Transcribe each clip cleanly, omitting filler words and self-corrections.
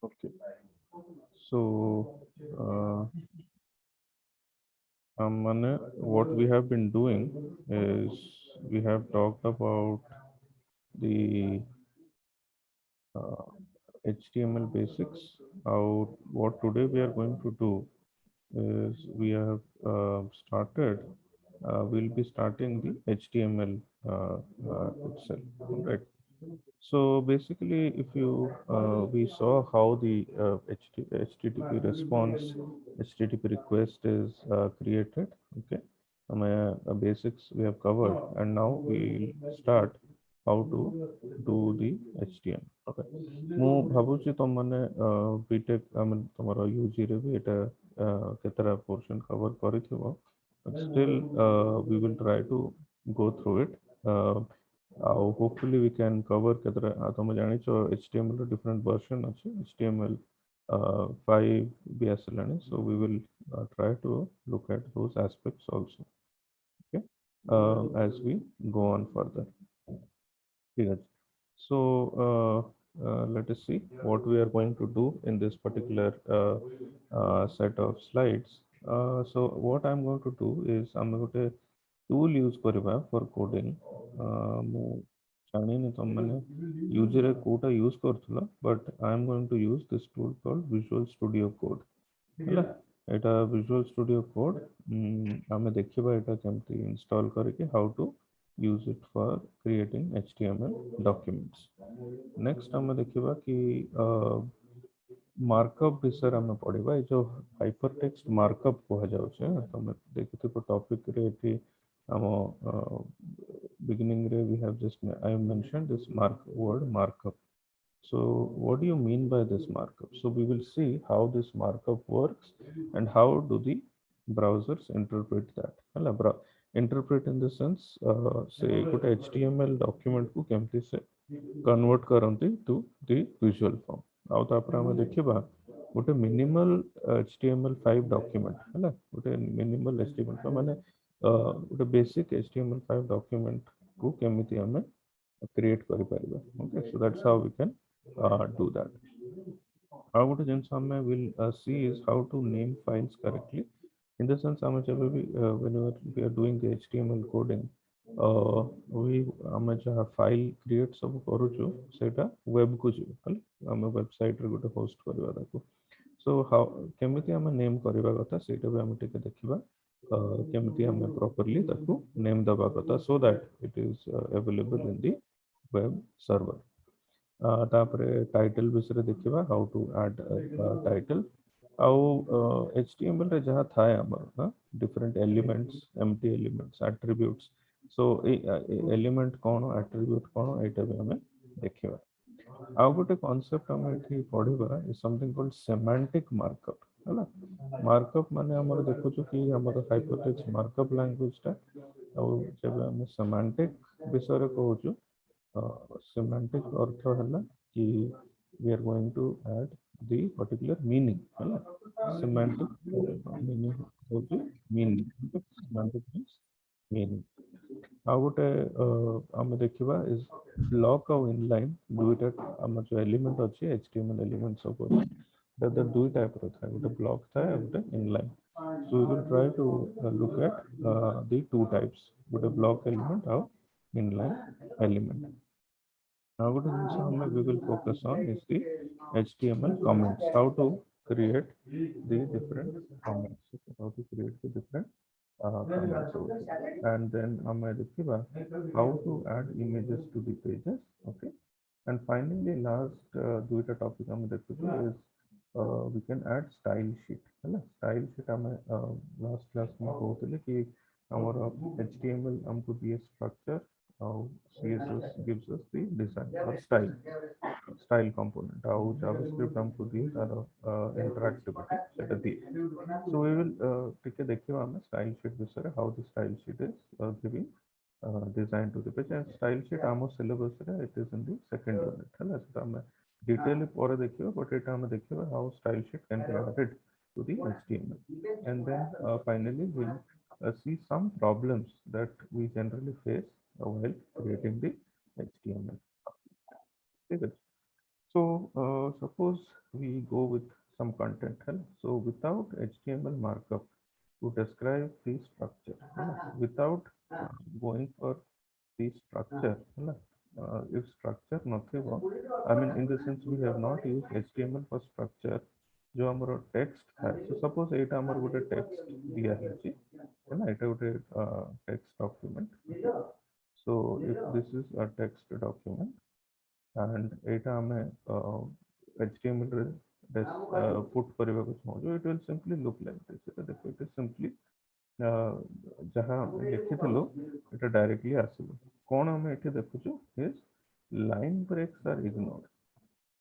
Okay. So, what we have been doing is we have talked about the uh, HTML basics. What today we are going to do is we have started. We'll be starting the HTML itself, right? So basically, if you we saw how the HTTP response, HTTP request is created. Okay, basics we have covered, and now we start how to do the HTML. Okay, ମୁଁ ଭାବୁଛି ତମମାନେ BTech ତମର UG ରେ ବି ଏଟା କେତେଟା portion cover କରିଥିବ, but still we will try to go through it. Hopefully we can cover କେତେଟା ତମେ ଜାଣିଛ HTML ର different version ଅଛି, HTML 5 ବି ଆସିଲାଣି, so we will try to look at those aspects also, okay, as we go on further. ঠিক আছে. So let us see what we are going to do in this particular set of slides. So what I'm going to do is I'm going to tool use କରିବା for coding. ମୁଁ ଜାଣିନି ତମମାନେ ୟୁଜରେ କୋଉଟା use କରୁଥିଲ, but I am going to use this tool called Visual Studio Code. ହେଲା, ଏଇଟା Visual Studio Code ଆମେ ଦେଖିବା ଏଇଟା କେମିତି install କରିକି how to use it for creating HTML documents. Next ଆମେ ଦେଖିବା କି ମାର୍କଅପ୍ ବିଷୟରେ ଆମେ ପଢିବା। ଏ ଯୋଉ ହାଇପରଟେକ୍ସଟ ମାର୍କଅପ୍ କୁହାଯାଉଛି, ତମେ ଦେଖିଥିବ ଟପିକରେ ଏଠି ଆମ beginning we have just I mentioned this word markup. So what do you mean by this markup? So we will see how this markup works and how do the browsers interpret that. Interpret in the sense say good HTML document को केमती से convert करंती to the visual form. आउ तापर हम देखिबा गोटे minimal HTML5 document हैला, गोटे मिनिमल HTML माने गोटे बेसिक HTML5 डॉक्यूमेंट को केमिति हमें क्रिएट करि परिबा. Okay, so that's how we can do that. How गोटे जिंस हमें will see is how to name files correctly. In the sense हमें जब भी whenever we are doing the HTML coding, we हमें जहाँ फाइल क्रिएट सब करूछु सेटा वेब को जिवो, हैला हमें वेबसाइट रे गोटे होस्ट करबा ताको. So how केमिति हमें नेम करबा कथा सेटा भी हम टिके देखिबा, केमिति हमें प्रॉपर्ली ताको नेम दबा कथा so that it is available in the web server. तापरे टाइटल विषय देखिबा how to add a title. HTML रे जहाँ थाए हमर different elements, empty elements, attributes. So element कौन, attribute कौन, एटा भी हमें देखिबा. आउ गोटे कॉन्सेप्ट हम एठी पढिबा is something called semantic markup. हैला, मार्कअप माने हमर देखुछु कि हमर हाइपरटेक्स्ट मार्कअप लैंग्वेज टा और जब हम सेमांटिक विषय रे कहूछु, semantic अर्थ हैला कि we are going to add the particular meaning, हैला. Semantic meaning होची meaning, semantic means meaning. आउ गोटे हम देखिबा is block और inline दुईटा हमर जो एलिमेंट अछि HTML एलिमेंट सब अछि that दुई टाइप रो था, गोटे ब्लॉक था और गोटे inline. So we will try to look at the two types, गोटे block element और inline element. Now what we will focus on is the HTML comments, how to create the different comments, how to create the different comments over here. And then how to add images to the pages. Okay, and finally last duita topic is we can add style sheet. Style sheet last class में कहते कि हमारा HTML हमको दिए structure, CSS gives us the design or style component, और JavaScript हमको दिए तार interactivity सेटा दिए. So we will टिके देखिए हमें style sheet विषय how the style sheet is giving design to the page. And style sheet Amo syllabus रे it is in the second unit, है ना. तो हमें detail पर देखिए, but it हमें देखिए how style sheet can be added to the HTML. And then finally we'll see some problems that we generally face while creating the HTML. HTML markup to describe the structure. Without going for the structure, if structure nothing, I mean in the sense we have not used HTML for structure. जो हमारा text है, so suppose एटा हमारा गोटे text दिया है जी, है ना, एटा गोटे text document. So if this is a text document and एटा हमें HTML रे put କରିବାକୁ चाहूँ, it will simply look like this. एटा देखो, it is simply जहाँ लिखिथिलु एटा डायरेक्टली आसिबो. कोन हमें एठी देखुछु is line breaks are ignored.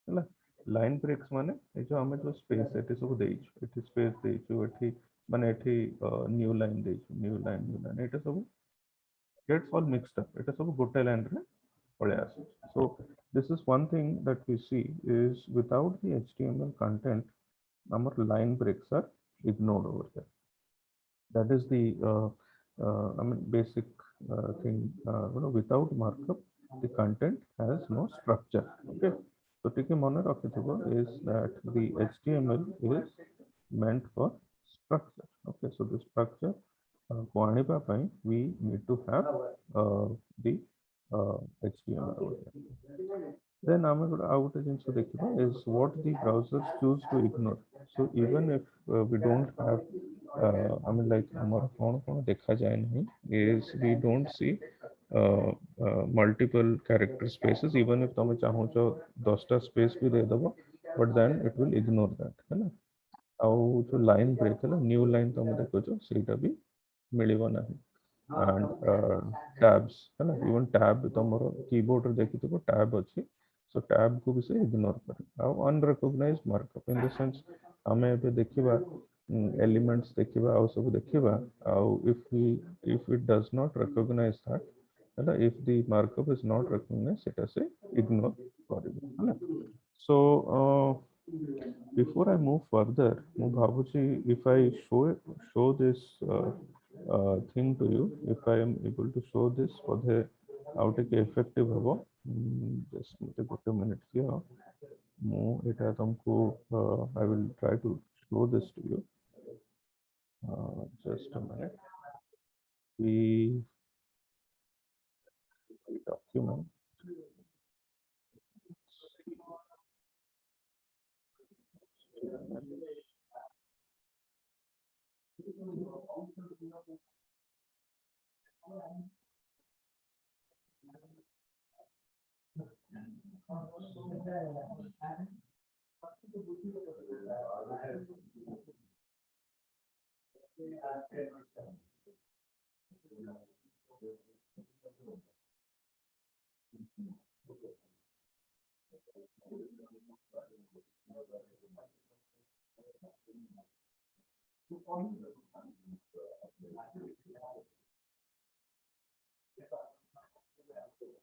ହେଲା, लाइन ब्रेक्स माने ए जो हमें जो स्पेस एठी सब देइछु, एठी स्पेस देइछु, एठी माने एठी न्यू लाइन देइछु, न्यू लाइन एटा सब gets all mixed up. एटा सब गोटे लाइन रे पळे आसे. So this is one thing that we see is without the HTML content, our line breaks are ignored over there. That is the I mean basic thing. Without markup, the content has no structure. Okay. So take a mane rakhibo is that the HTML is meant for structure. Okay. So the structure ko aniba pai we need to have the HTML over there. Then आम गोटे आउ गोटे जिनस देखा is what the browsers choose to ignore. So even if we don't have I mean like हमारा कौन देखा जाए नहीं is we don't see multiple character spaces. Even if तुम चाहो तो 10टा space भी दे दबो, but then it will ignore that, है ना. आउ जो line break है ना, new line तुम देखो जो सीटा भी मिलिबो नहीं. And tabs है ना, even tab तुमरो keyboard रे देखि तो tab अछि. So tab को भी से ignore करे. Now unrecognized markup in the sense हमें ଏବେ ଦେଖିବା elements ଦେଖିବା ଆଉ ସବୁ ଦେଖିବା ଆଉ if it does not recognize that, है if the markup is not recognized सेटा से ignore करिबो, है ना. So before I move further, ମୁଁ ଭାବୁଛି if I show this thing to you, if I am able to show this for the ଆଉ ଟିକେ effective ହେବ. just ମୋତେ ଗୋଟେ minute ଦିଅ, ମୁଁ ଏଟା ତମକୁ I will try to show this to you. Just a minute. The document.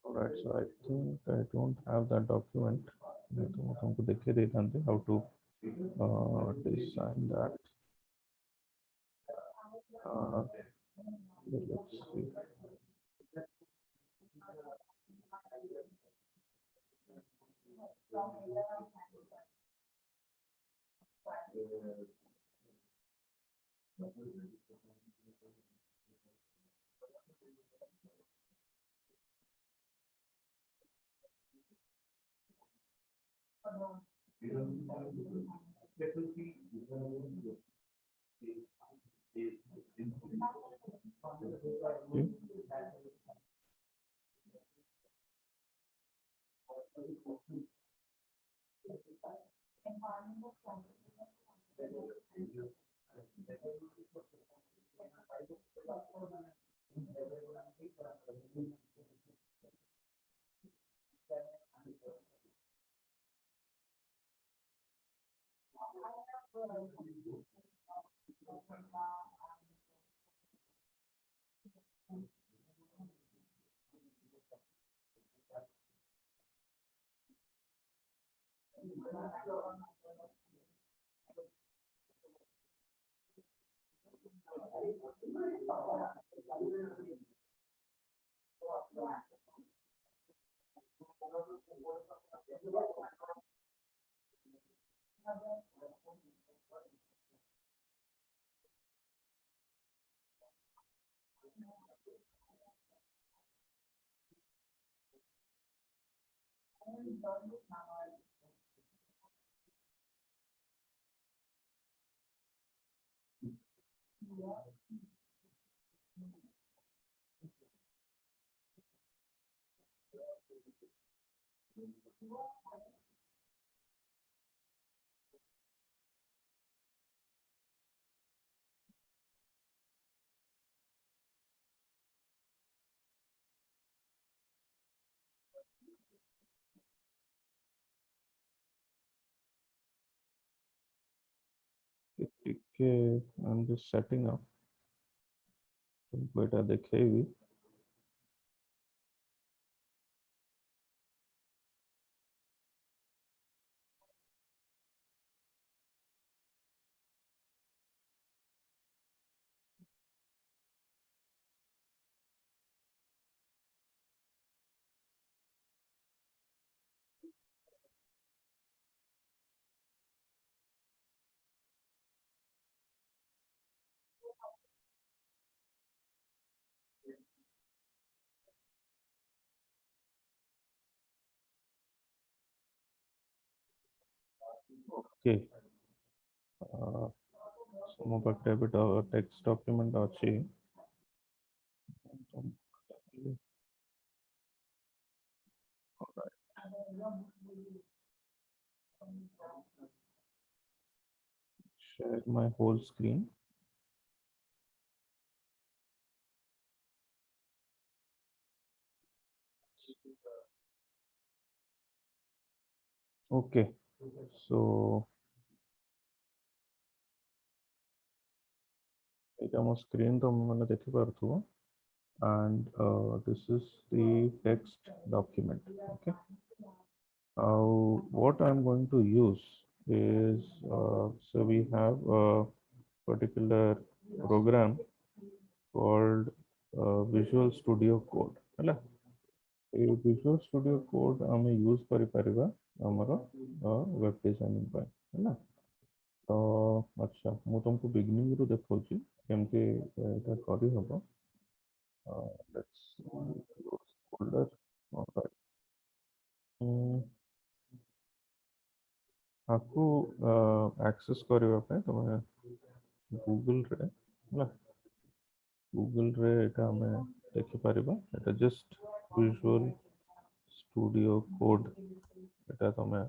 Alright, so I think I don't have that document. तो हमको देखे देता हूँ how to design that. Let's see. ଟିକେ I'm just setting up तुमको एटा देखेबी okay ମୋ ପାଖରେ ଏବେ ଟେକ୍ସଟ ଡକ୍ୟୁମେଣ୍ଟ ଅଛି share my whole screen okay so ଏଇଟା ମୋ ସ୍କ୍ରିନ୍ ତମେ ମାନେ ଦେଖିପାରୁଥିବ and this is the text document okay what I'm going to use is so we have a particular program called Visual Studio Code ହେଲା ए Visual Studio Code ଆମେ use କରି परिबा हमरो web designing ପାଇଁ ହେଲା तो अच्छा ମୁଁ तुमको बिगिनिंग ରୁ ଦେଖଉଛି କେମିତି ଏଟା କରି ହବ let's folder alright आपको एक्सेस କରିବା ପାଇଁ ତମେ गूगल रे ହେଲା गूगल रे एटा ଆମେ ଦେଖି परिबा एटा जस्ट विजुअल स्टूडियो कोड एटा तमे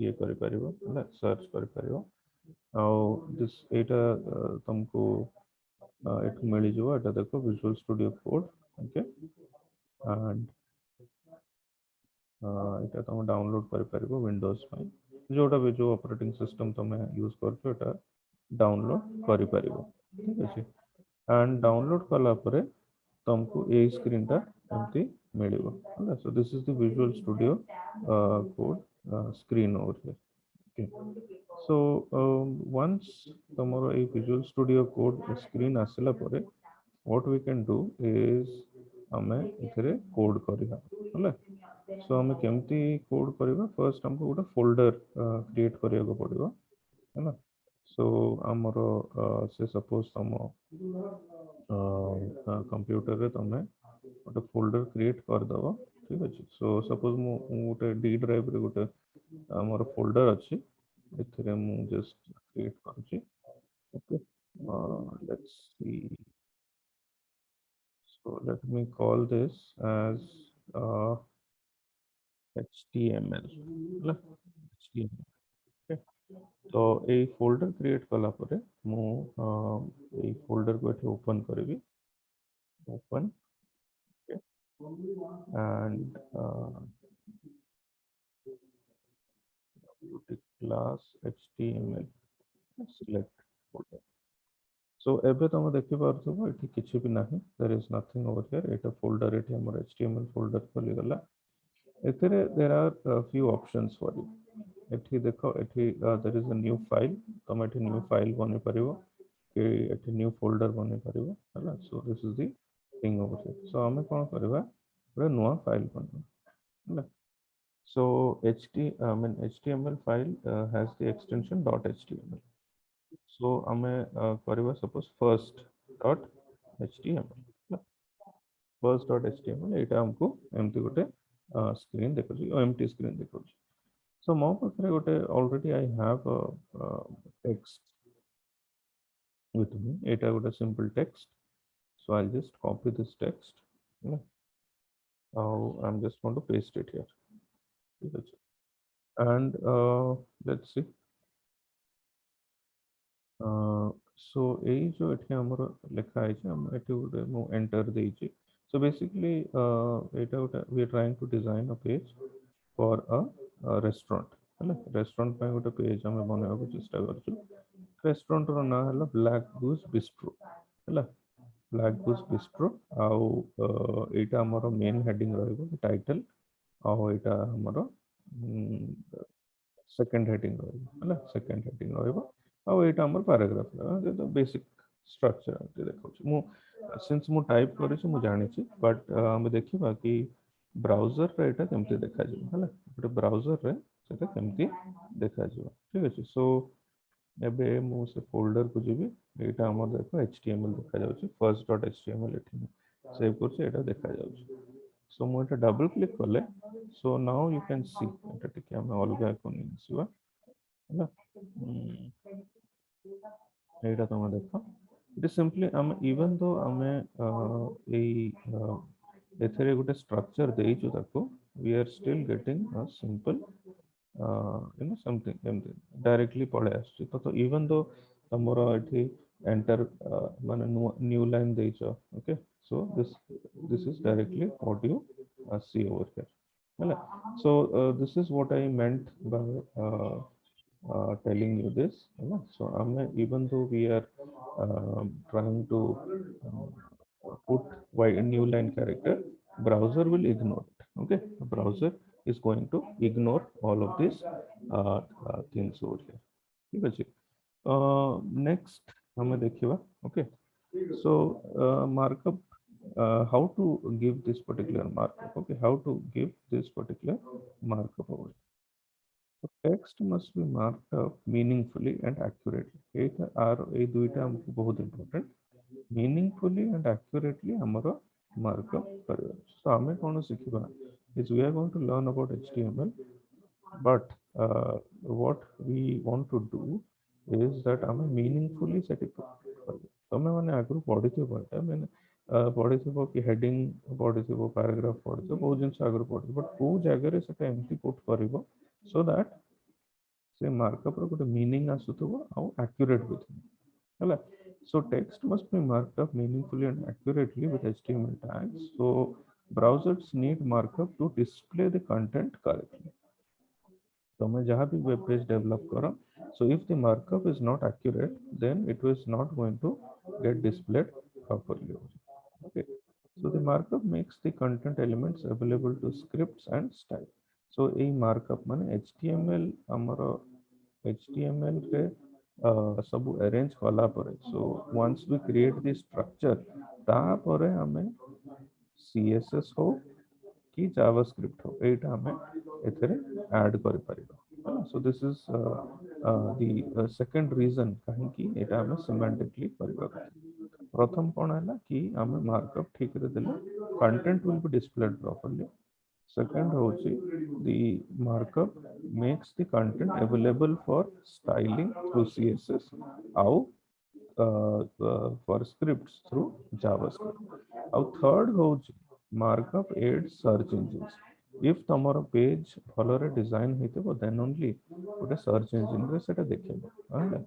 ये करि परिबो ହେଲା सर्च करि परिबो ଆଉ दिस एटा तुमको एठु मिली जो एटा देखो visual studio code okay and एटा तुम डाउनलोड करि परिबो विंडोज ପାଇଁ जोटा भी जो ऑपरेटिंग सिस्टम तुम यूज करछो एटा डाउनलोड करि परिबो ठीक अछि एंड डाउनलोड कला परे तुमको ए स्क्रीन टा एमती मिलिबो होला सो this is the visual studio code screen over here okay so once tomorrow a visual studio code screen ଆସିଲା ପରେ what we can do is ଆମେ ଏଥିରେ କୋड କରିବା ହେଲା so ଆମେ କେମିତି କୋड କରିବା ଫର୍ଷ୍ଟ ଆମକୁ ଗୋଟେ फोल्डर क्रिएट କରିବାକୁ ପଡିବ ହେଲା so ଆମର ସେ सपोज ତମ कंप्यूटर रे तमे ଗୋଟେ फोल्डर क्रिएट कर दबो ठीक अछि सो सपोज मु ଗୋଟେ डी ड्राइव रे ଗୋଟେ हमर फोल्डर अछि एथिरे मु जस्ट क्रिएट करूची okay let's see so let me call this as uh, html ହେଲା html okay तो এই फोल्डर क्रिएट कला परे मु এই फोल्डर को एठी ओपन करबी open okay and class html select folder so एबे तुम देखि पारथबो एठी किछि भी नाही there is nothing over here एटा फोल्डर एठी हमर html फोल्डर खोली गला एथिरे there are few options for you एठी देखो एठी there is a new file तुम एठी न्यू फाइल बने परिबो कि एठी न्यू फोल्डर बने परिबो हला सो this is the thing over here so हमें कोन करबा रे नुवा फाइल बने हला so html file has the extension .html so ଆମେ କରିବା suppose first .html first.html ଏଇଟା ଆମକୁ ଏମିତି ଗୋଟେ screen देखो empty screen देखो so mo पाखरे गोटे already I have a text with me eta गोटे simple text so I'll just copy this text yeah. Now I'm just going to paste it here and let's see so এই जो এটি আমার লেখা আছে আমি এটি গোটে মু এন্টার দেইছি so basically এটা গোটে we are trying to design a page for a restaurant ହେଲା restaurant ପାଇଁ ଗୋଟେ page ଆମେ ବନେଇବାକୁ ଚେଷ୍ଟା କରୁଛୁ restaurant ର ନାଁ ହେଲା Black Goose Bistro ହେଲା Black Goose Bistro ଆଉ ଏଇଟା ଆମର main heading ରହିବ title ଆଉ ଏଇଟା ଆମର second heading ରହିବ ହେଲା second heading ରହିବ ଆଉ ଏଇଟା ଆମର paragraph ରହିବ basic structure ଏମିତି ଦେଖାଉଛି ମୁଁ since ମୁଁ type କରିଛି ମୁଁ ଜାଣିଛି but ଆମେ ଦେଖିବା କି browser ରେ ଏଇଟା କେମିତି ଦେଖାଯିବ ହେଲା ଗୋଟେ browser ରେ ସେଟା କେମିତି ଦେଖାଯିବ ଠିକ ଅଛି so ଏବେ ମୁଁ ସେ ଫୋଲ୍ଡର କୁ ଯିବି ଏଇଟା ଆମର ଦେଖ HTML ଦେଖାଯାଉଛି first.html ଏଠି ସେଭ୍ କରୁଛି ଏଇଟା ଦେଖାଯାଉଛି so ମୁଁ ଏଟା ଡବଲ କ୍ଲିକ୍ କଲେ so now you can see ଏଟା ଟିକେ ଆମେ ଅଲଗା କରି ଆସିବା ହେଲା ଏଇଟା ତମେ ଦେଖ it is simply ଆମେ even though ଆମେ ଏଇ ଏଥିରେ ଗୋଟେ structure ଦେଇଛୁ ତାକୁ we are still getting a simple something ଏମିତି directly ପଳେଇ ଆସୁଛି ତ even though ତମର ଏଠି enter ମାନେ new line ଦେଇଛ okay so this is directly what you see over here ହେଲା so this is what I meant by telling you this so even though we are trying to put a new line character browser will ignore it okay the browser is going to ignore all of these things over here ठीक ଅଛି next हमें देखिवा okay so markup how to give this particular markup okay how to give this particular markup over so text must be marked up meaningfully and accurately Etah R A दुईटा हमको बहुत important meaningfully and accurately हमारा markup करेगा so हमें कौन सीखिबा is we are going to learn about HTML but what we want to do is that हमें meaningfully certify तमें माने आगु पढ़िथिबो एटा माने पढ़िथिबो कि हेडिंग पढ़िथिबो पैराग्राफ पढ़िथिबो बहुत जिंस आगु पढ़िथिबो बट को जगह रे सेटा एम्प्टी पुट करिवो so that से markup रो गोटे meaning आसुथबो आ accurate भी थिबो हैला so text must be marked up meaningfully and accurately with HTML tags so browsers need markup to display the content correctly તમે जहाँ भी web page develop करो so if the markup is not accurate then it is not going to get displayed properly okay so the markup makes the content elements available to scripts and style so a markup माने HTML हमरो HTML रे सब arrange कला परे so once we create the structure ता परे हमें CSS हो कि जावास्क्रिप्ट हो एटा हमें एथरे ऐड करि परिबा so this is the second reason कहीं कि एटा हमें सिमेंटिकली परिबा प्रथम कोन है कि हमें मार्कअप ठीक रे देले content will be displayed properly second होची the markup makes the content available for styling through CSS or for scripts through JavaScript और third होची markup aids search engines if तमरो पेज भलरे डिजाइन हेतबो then only गोटे search engine रे सेटा देखेबो हला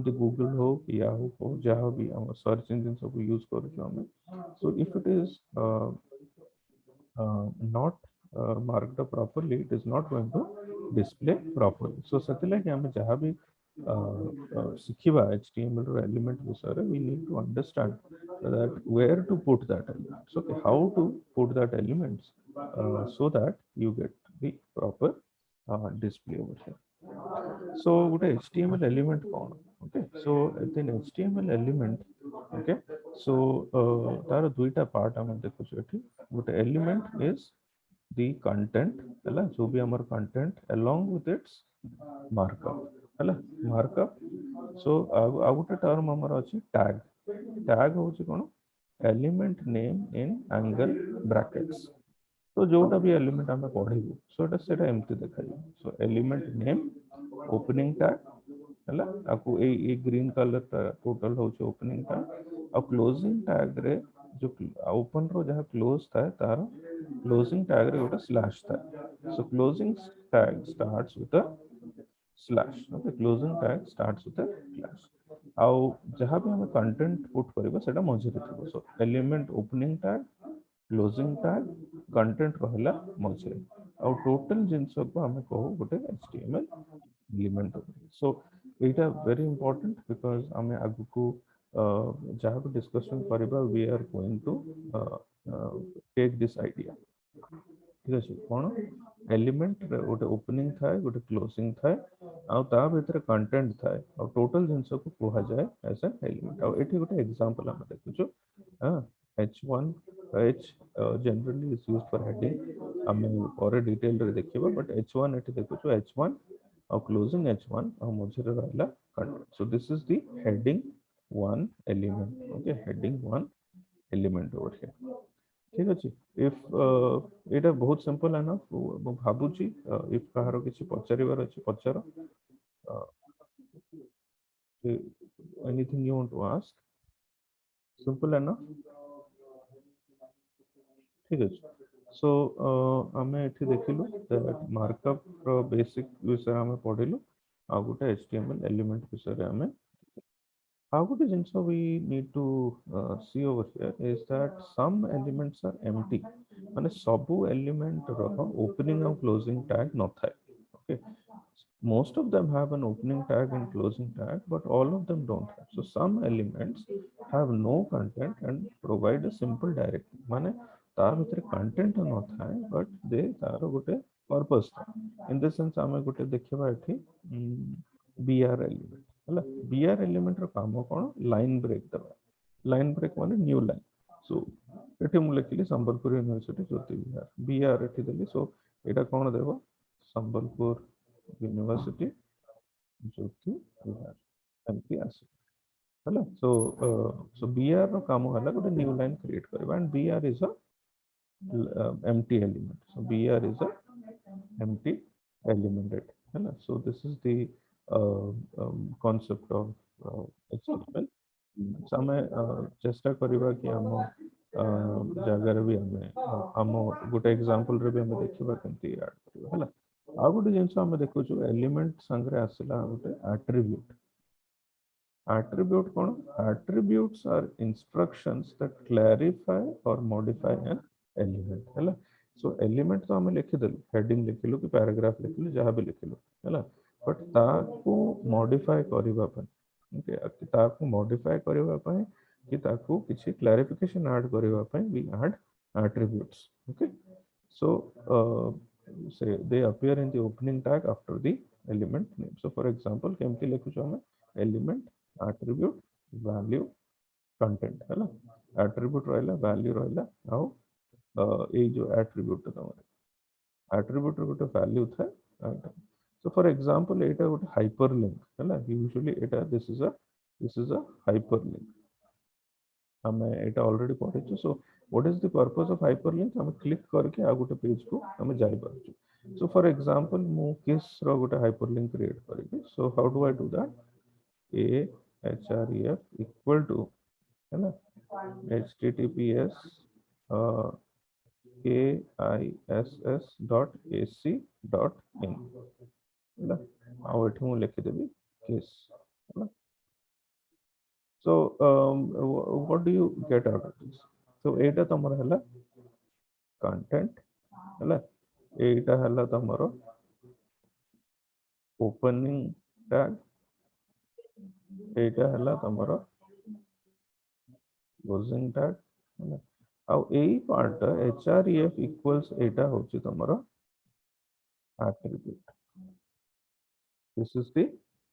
जे गूगल हो याहू हो जहां भी हम सर्च इंजिन सब यूज करू हम so if it is not marked up properly it is not going to display properly so setile कि हम जहां भी सिखिबा HTML रो एलिमेंट विषय we need to understand that where to put that elements okay how to put that elements so that you get the proper display over here so what HTML element कौन okay so then HTML element okay so तार दुईटा part हम देखो एठी what element is the content है जो भी हमार content along with its markup है markup so आ गोटे टर्म हमार अछि tag tag होची कोन element name in angle brackets तो जोटा भी एलिमेंट आम पढ़ू सो एमती देखा सो एलिमेंट नेम ओपनिंग टैग है आपको ए ग्रीन कलर टोटल हूँ ओपनिंग टैग आ क्लोजिंग टैग रे जो ओपन रो जहाँ क्लोज था तार क्लोजिंग टैग रे गोटे स्लैश था सो closing tag starts with a slash okay closing tag starts with a slash आउ जहाँ भी हमें कंटेंट पुट करबा सेटा मझिरे थिबो so element opening tag closing tag content रहला मझिरे आउ टोटल जिंस को हमें कहू गोटे HTML element so Etah very important because हमें आगु को जहाँ भी डिस्कशन करबा we are going to take this idea ठीक अच्छे कौन एलिमेंट गोटे ओपनिंग थाए गोटे क्लोजिंग थाए आ भितर कंटेंट थाए और टोटल जिनस को कह जाए एज ए एलिमेंट आ एठी गोटे एग्जांपल हम देखुछु हां h1 h generally is used for heading हम और डिटेल रे देखिबा बट h1 एठी देखुछु h1 और क्लोजिंग h1 और मझिरे रहला content so this is the heading 1 element okay heading 1 element over here ठीक अच्छे इफ एटा बहुत सिंपल है ना मु भाबुची इफ कहारो किसी पचारिबार अछि पचार anything you want to ask simple है ना ठीक अच्छे सो आमे एठी देखिलु दैट मार्कअप रो बेसिक विषय आमे पढिलु आ गुटे एचटीएमएल एलिमेंट विषय रे आमे how good is so we need to see over here is that some elements are empty and sabu element opening and closing tag not tag okay most of them have an opening tag and closing tag but all of them don't have so some elements have no content and provide a simple directive माने तार भितर content न थाए but दे तार गोटे purpose in the sense आमे गोटे देखिबा एठी बीआर एलिमेंट है बीआर एलिमेंट रो काम कौन लाइन ब्रेक दबा लाइन ब्रेक माने न्यू लाइन सो एठी मु लिखिली संबलपुर यूनिवर्सिटी ज्योति विहार बीआर एठी देली सो एटा कौन देबो संबलपुर यूनिवर्सिटी ज्योति विहार एमपी आसी है सो बीआर रो काम हला गोटे न्यू लाइन क्रिएट करबा and BR is a empty element so br is a empty element है ना so this is the concept of HTML so हमें चेष्टा करिबा कि हम जगह भी हमें हम गोटे एग्जांपल रे भी हमें देखिबा केमती ऐड करबा है आ गोटे जिंस हमें देखु छु एलिमेंट संगरे आसला गोटे एट्रिब्यूट attribute कौन attributes are instructions that clarify or modify an element है so element तो हमें लिखि देलु heading लिखिलु कि paragraph लिखिलु जहाँ भी लिखिलु है बट ताको modify करिबा पय ओके ताको modify करिबा पय कि ताको किछि clarification add करिबा पय we add attributes okay so say they appear in the opening tag after the element name so for example केमती लिखु छु हमें element attribute value content है ना attribute रहला value रहला ଆଉ ए जो attribute तमरे attribute रो गोटे value था so for example एटा गोटे hyperlink है ना usually Etah this is a hyperlink हमें एटा ऑलरेडी पढ़े छु so what is the purpose of hyperlink हमें क्लिक करके आ गोटे पेज को हमें जाई पारछु so for example मु किस रो गोटे hyperlink क्रिएट करिबी so how do I do that a href equal to है ना https kiss.ac.in है ना ଆଉ ଏଠି ମୁଁ ଲେଖିଦେବି kiss है ना so what do you get out of this so ଏଇଟା ତମର ହେଲା content ହେଲା ଏଇଟା ହେଲା ତମର opening tag ଏଇଟା ହେଲା ତମର closing tag ହେଲା ଆଉ ଏଇ part href equals ଏଇଟା ହଉଛି ତମର attribute this is the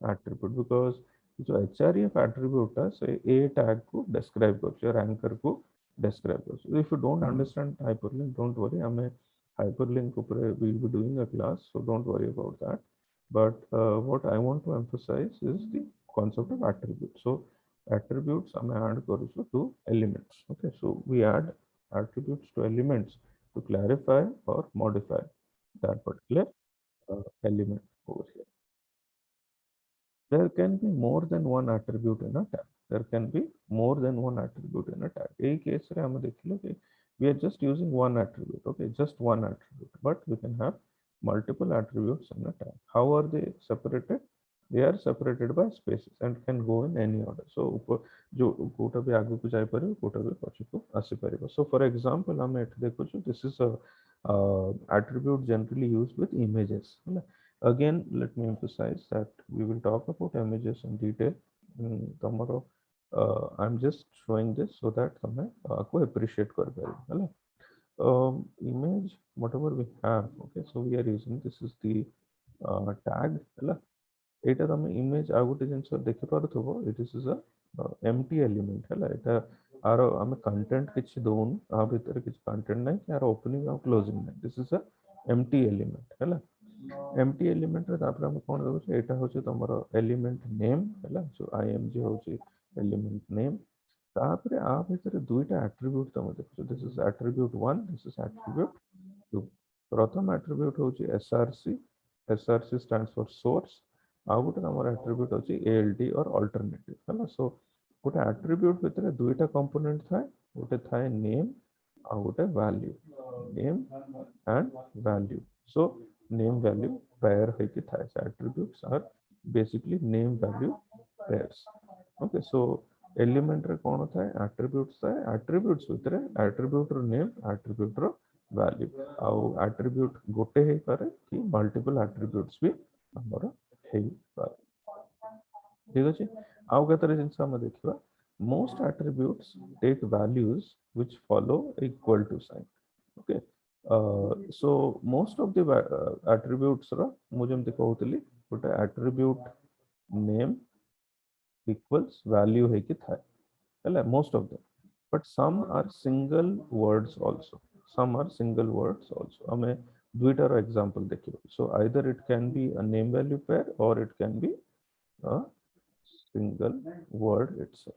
attribute because जो href attribute है से a tag को describe करछे ranker को describe करछे if you don't understand hyperlink don't worry हमें hyperlink ऊपर we will be doing a class so don't worry about that but what I want to emphasize is the concept of attribute so attributes हमें add करछो to elements okay so we add attributes to elements to clarify or modify that particular element over here. There can be more than one attribute in a tag. There can be more than one attribute in a tag. In case we are just using one attribute, okay, just one attribute, but we can have multiple attributes in a tag. How are they separated? They are separated by spaces and can go in any order. So जो कोटा भी आगे को जाए परियो कोटा भी पछी को आसी परियो. So for example हम एट देखो जो this is a attribute generally used with images. Again, let me emphasize that we will talk about images in detail tomorrow. I'm just showing this so that हमें को appreciate कर पाए. Image whatever we have, okay, so we are using this is the tag. एटा तमे image आ गोटे जिंस देखि पारुथबो it is a empty element हला एटा आरो हम कंटेंट किछ दोन आ भीतर किछ कंटेंट नै कि आरो ओपनिंग और क्लोजिंग नै this is a empty element हला एम्प्टी एलिमेंट रे तापर हम कोन दउ छै एटा होचे तमरो एलिमेंट नेम हला सो आईएमजी होचे एलिमेंट नेम तापर आ भीतर दुईटा एट्रिब्यूट तमे देखो this is attribute 1 this is attribute 2 प्रथम एट्रिब्यूट होचे SRC SRC stands for source आउ गोटे आम एट्रिब्यूट अच्छी एएलटी और अल्टरनेटिव है सो गोटे एट्रिब्यूट भितर दुईटा कंपोनेंट थाए गोटे थाए नेम आ गोटे value name and value so name value pair होके थाए so attributes are basically name value pairs okay so element रे कोन थाए एट्रिब्यूट्स भितर एट्रिब्यूट रो नेम एट्रिब्यूट रो वैल्यू आउ एट्रिब्यूट गोटे हे पारे कि मल्टीपल एट्रिब्यूट्स भी हमर ठीक अच्छे आउ केतरे जिंस हम देखिबा most attributes take values which follow equal to sign okay so most of the attributes रा मु जेमति कहउतली गोटे attribute name equals value है कि थाए हला most of them but some are single words also some are single words also हमें दुईटा रो example देखिबो so either it can be a name value pair or it can be a single word itself.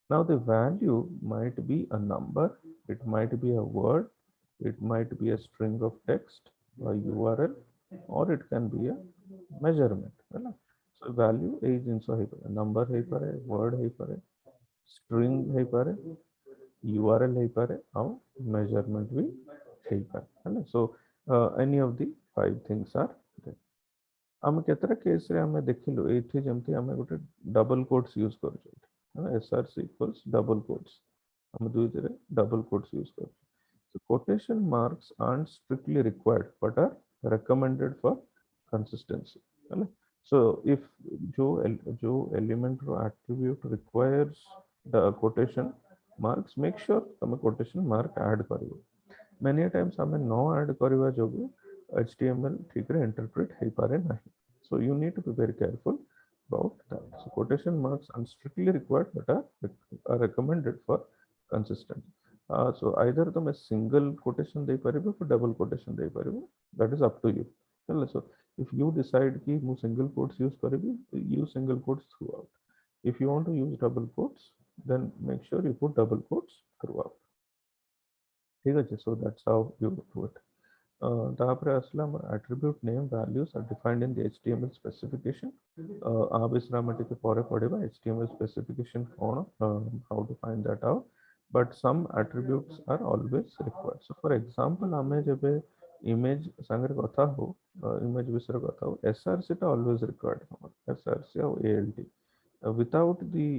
Now the value might be a number, it might be a word, it might be a string of text, a URL, or it can be a measurement. So value is inside a number है पारे, word है पारे, string है पारे, URL है पारे, और measurement भी है पारे. So any of the five things are there. आम केतरा केस रे हमें देखिलु एथि जेमति हमें गोटे डबल कोट्स यूज करू छै एसआरसी इक्वल्स डबल कोट्स हम दुई रे डबल कोट्स यूज करू so quotation marks aren't strictly required but are recommended for consistency है so if जो एलिमेंट रो attribute requires the quotation marks make sure तमे quotation mark ऐड करिवो many times हमें नो ऐड करबा जोगु HTML ठीक रे इंटरप्रेट है पारे नहीं so you need to be very careful about that so quotation marks are strictly required but are recommended for consistency so either तुम single quotation they परिबो or double quotation they परिबो that is up to you so if you decide कि मु single quotes use करिबी use single quotes throughout if you want to use double quotes then make sure you put double quotes throughout ठीक है so that's how you do it तापर असला attribute name values are defined in the HTML specification आ बिसरा मटे के परे पड़ेबा HTML specification cone how to find that out but some attributes are always required so for example हमें जब image संगर कथा हो image बिसरा कथा हो src टा always required src और alt without the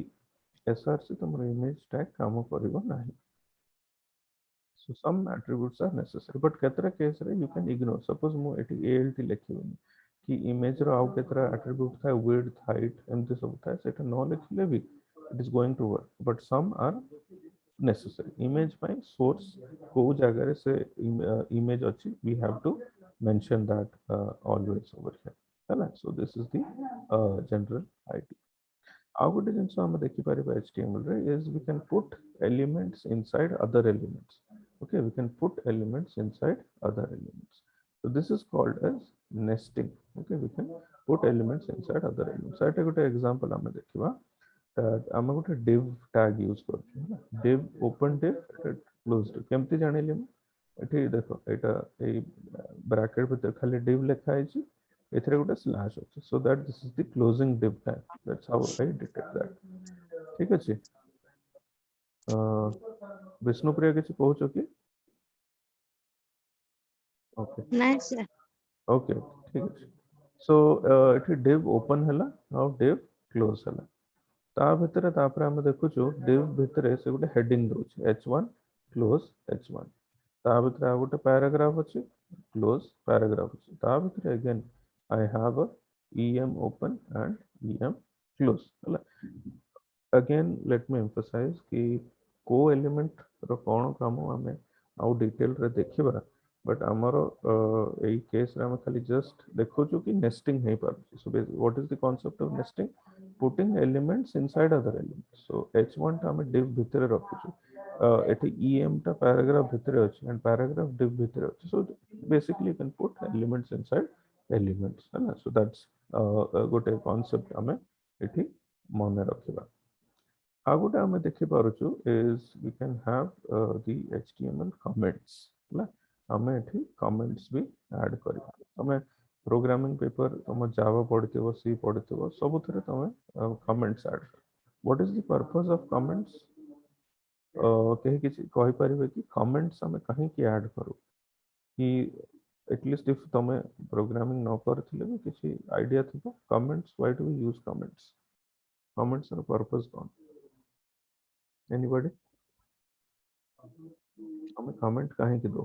src तुम image tag काम करिवो नाही so some attributes are necessary but केतरा केस रे you can ignore suppose मु एटी alt लिखिबनी कि image रो आउ केतरा attribute था width height एमती सब था सेटा न लिखले भी it is going to work but some are necessary image by source को जगह रे से image अछि we have to mention that always over here है so this is the general idea आउ गोटे जिंस हम देखि परिबा HTML रे is we can put elements inside other elements okay we can put elements inside other elements so this is called as nesting okay we can put elements inside other elements so एटा गोटे example हम देखिबा हम गोटे div tag use करछु div open div close div केमति जानिले एठी देखो एटा ए ब्रैकेट भीतर खाली div लिखा है जी एथरे गोटे स्लैश अछि so that this is the closing div tag that's how I detect that ठीक अछि विष्णुप्रिया किसी कहूछ कि ओके ନାଇଁ sir। ओके ठीक अछि सो एठी div ओपन हला और div क्लोज हला ता भितर तापर हम देखुछु div भितर से गोटे हेडिंग दउछि h1 क्लोज h1 ता भितर आ गोटे पैराग्राफ अछि क्लोज पैराग्राफ अछि ता भितर again I have a em open and em close हला अगेन लेट मी एम्फसाइज कि को एलिमेंट रो कोन काम हमें आउ डिटेल रे देखिबा बट हमर एई केस रे हम खाली जस्ट देखो छु कि नेस्टिंग हे पर so what is the concept of nesting putting elements inside other elements so h1 टा हम div भितर रखु छु एटी em टा पैराग्राफ भितर अछि एंड पैराग्राफ div भितर अछि so basically you can put elements inside elements है ना सो दैट्स गोटे कांसेप्ट हमें एठी मन रखिबा ଆଉ ଗୋଟେ ଆମେ ଦେଖିପାରୁଛୁ is we can have the HTML comments ହେଲା ଆମେ ଏଠି comments ବି add କରିବା ତମେ ପ୍ରୋଗ୍ରାମିଂ ପେପର ତମ ଜାଭା ପଢିଥିବ ସି ପଢିଥିବ ସବୁଥିରେ ତମେ comments add what is the purpose of comments କେହି କିଛି କହିପାରିବେ କି comments ଆମେ କାହିଁକି add କରୁ କି एटलिस्ट इफ तमे प्रोग्रामिंग न करथिले भी किसी आइडिया थिबो comments why do we use comments ର purpose कौन anybody हमें कमेंट काहे की दो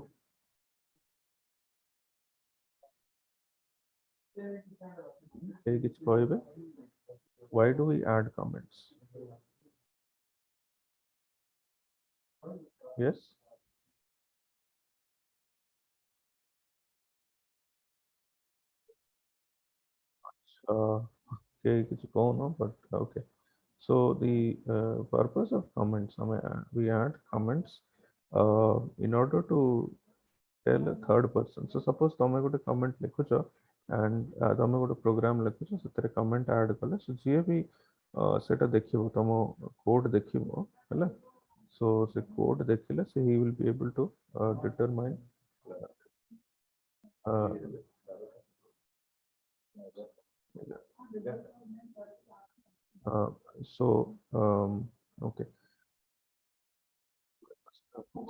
केही किछ कहबे why do we add comments yes uh, केही किछ कहनो but okay so the purpose of comments we add comments in order to tell a third person so suppose तमे गोटे comment लिखुछ and तमे गोटे प्रोग्राम लिखुछ सेतरे comment add कले so जे भी सेटा देखिबो तमो कोड देखिबो हैला so से कोड देखिले so he will be able to determine uh, uh, so okay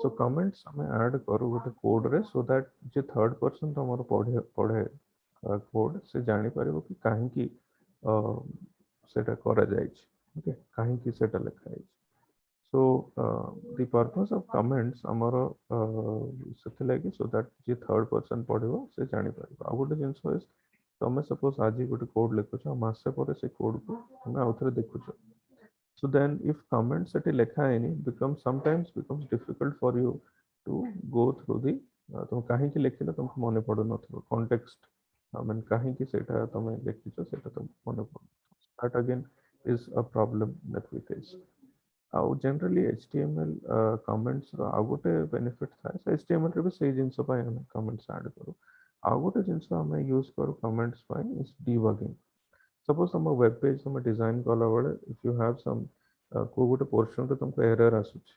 so comments हमें ऐड करू गोटे कोड रे so that जे थर्ड पर्सन तमरो पढ़े पढ़े कोड से जानी परिबो कि काहे कि सेटा करा जाय छै ओके काहे कि सेटा लिखा जाय so the purpose of comments हमरो सेते लागि so that जे थर्ड पर्सन पढ़िबो से जानी परिबो आ गोटे जिंस होइस तमे सपोज आज गोटे कोड लिखुछ मासे पर से कोड को तमे आउथरे देखुछ so then if comments at lekha any becomes sometimes becomes difficult for you to go through the तुम कहीं की लिखिले तुमको मने पड़ो नथिबो context I mean कहीं की सेटा तमे लिखिछो सेटा तुमको मने पड़ो that again is a problem that we face ଆଉ generally HTML comments ର ଆଉ ଗୋଟେ benefit ଥାଏ so HTML ରେ ବି ସେଇ ଜିନିଷ ପାଇଁ ଆମେ comments add କରୁ ଆଉ ଗୋଟେ ଜିନିଷ ଆମେ यूज करू comments ପାଇଁ is debugging suppose हम वेब पेज हम डिजाइन कला बेले इफ यू हैव सम को गोटे पोर्शन रे तुमको एरर आसुछ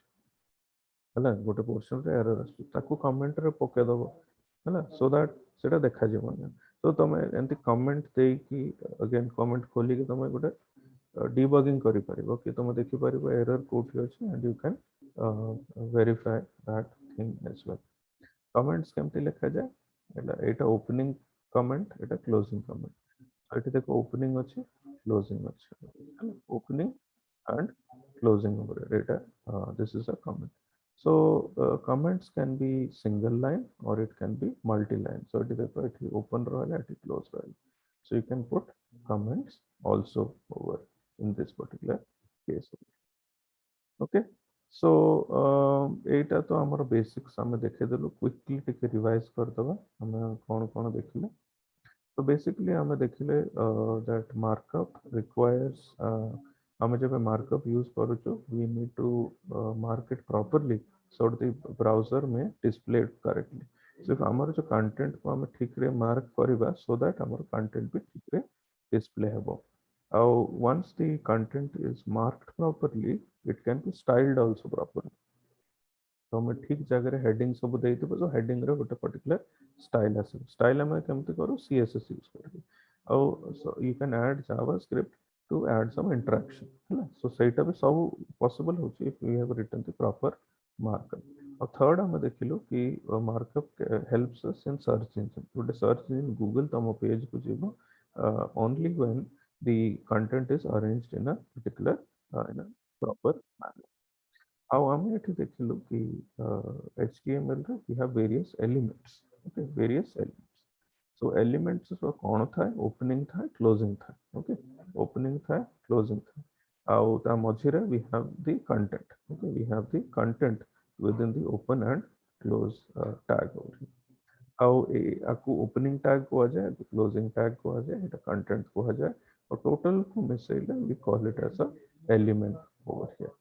हला गोटे पोर्शन रे एरर आसुछ ताको कमेंट रे पके दबो हला सो दैट सेटा देखा जे मन तो तमे एंती कमेंट देई कि अगेन कमेंट खोली कि तमे गोटे डिबगिंग करि परिबो कि तमे देखि परिबो एरर कोठी अछि and you can verify that thing as well comments केमती लिखा जाए एटा ओपनिंग कमेंट एटा क्लोजिंग कमेंट एठी देखो ओपनिंग अछि क्लोजिंग अछि ओपनिंग and closing over data this is a comment so comments can be single line or it can be multi-line so it is open royal it close royal so you can put comments also over in this particular case okay so एटा तो हमर basics हम देखे देलु quickly टिके revise कर दबा हम कोन कोन देखिले so basically हमें देखिले that markup requires हमें जब markup use करूछु we need to mark it properly so the browser में display it correctly so हमारे जो content को हमें ठीक रे mark करिबा so that हमारे content भी ठीक रे display हेबो once the content is marked properly it can be styled also properly तो हमें ठीक जगह हेडिंग सब देइथिबो जो हेडिंग रे गोटे पर्टिकुलर स्टाइल आसे स्टाइल हमें केमति करू सीएसएस यूज करके so you can add JavaScript to add some interaction है सो सेटा भी सब पॉसिबल होची if you have written the proper markup और थर्ड हमें देखिलो कि markup helps us in search engine गोटे सर्च इंजन गूगल तम पेज को जीवो only when the content is arranged in a particular in a proper manner. How ଆମେ ଏଠି ଦେଖିଲୁ କି HTML ରେ we have various elements, okay, various elements. So elements ର କ'ଣ ଥାଏ opening ଥାଏ closing ଥାଏ, okay, opening ଥାଏ closing ଥାଏ ଆଉ ତା ମଝିରେ we have the content, okay, we have the content within the open and close tag over here. ଆଉ ଆକୁ opening tag କୁହାଯାଏ, closing tag କୁହାଯାଏ, ଏଟା content କୁହାଯାଏ और total को ମିଶେଇଲେ we call it as a element over here.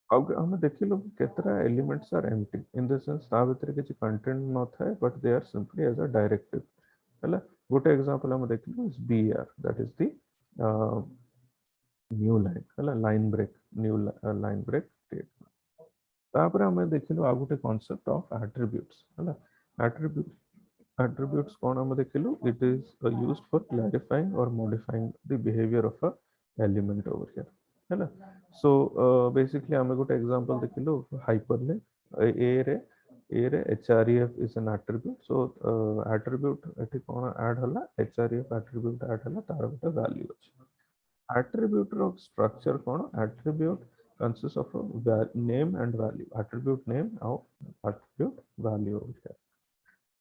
अब हमें देखिलो केतरा elements are empty in the sense ता भीतर किछि कंटेंट न थाए but they are simply as a directive हला गोटे एग्जांपल हम देखिलो is BR that is the new line हला line break new line break statement तापर हमें देखिलो आ गोटे कांसेप्ट ऑफ एट्रिब्यूट्स हला एट्रिब्यूट attributes कौन हम देखिलो it is used for clarifying or modifying the behavior of a element over here है ना so basically हमें गोटे example देखिलो hyperlink a रे href is an attribute so attribute एठी कौन add हला href attribute add हला तार गोटे value अछि attribute रो structure कौन attribute consists of a name and value attribute name और attribute value over here.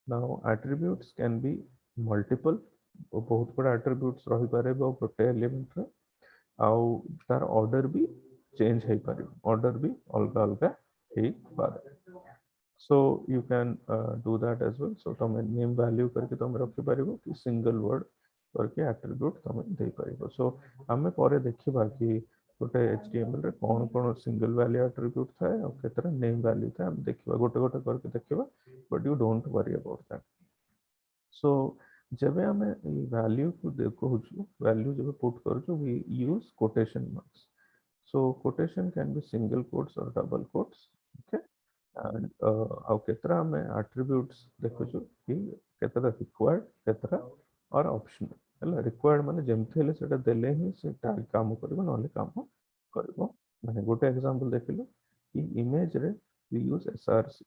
Now attributes can be multiple बहुत बड़ा attributes रही पारे गोटे एलिमेंट रे आउ तार ऑर्डर भी चेंज हो पारे ऑर्डर भी अलग अलग हो पारे so you can do that as well so तुम नेम वैल्यू करके तुम रखि पारिबो कि सिंगल वर्ड करके एट्रिब्यूट तुम दे पारिबो सो हमें परे देखिबा कि गोटे एचटीएमएल रे कोन कोन सिंगल वैल्यू एट्रिब्यूट थाए और केतरा नेम वैल्यू थाए हम देखिबा गोटे गोटे करके देखिबा but you don't worry about that so जब हमें वैल्यू को देखो वैल्यू जब पुट करूँ we use quotation marks so quotation can be single quotes or double quotes okay and ଆଉ କେତେଟା ଆମେ attributes ଦେଖୁଛୁ କି କେତେଟା required କେତେଟା or optional ହେଲା required ମାନେ ଯେମିତି ହେଲେ ସେଟା ଦେଲେ ହିଁ ସେ କାମ କରିବ ନହେଲେ କାମ କରିବ ମାନେ ଗୋଟେ example ଦେଖିଲୁ କି image ରେ we use src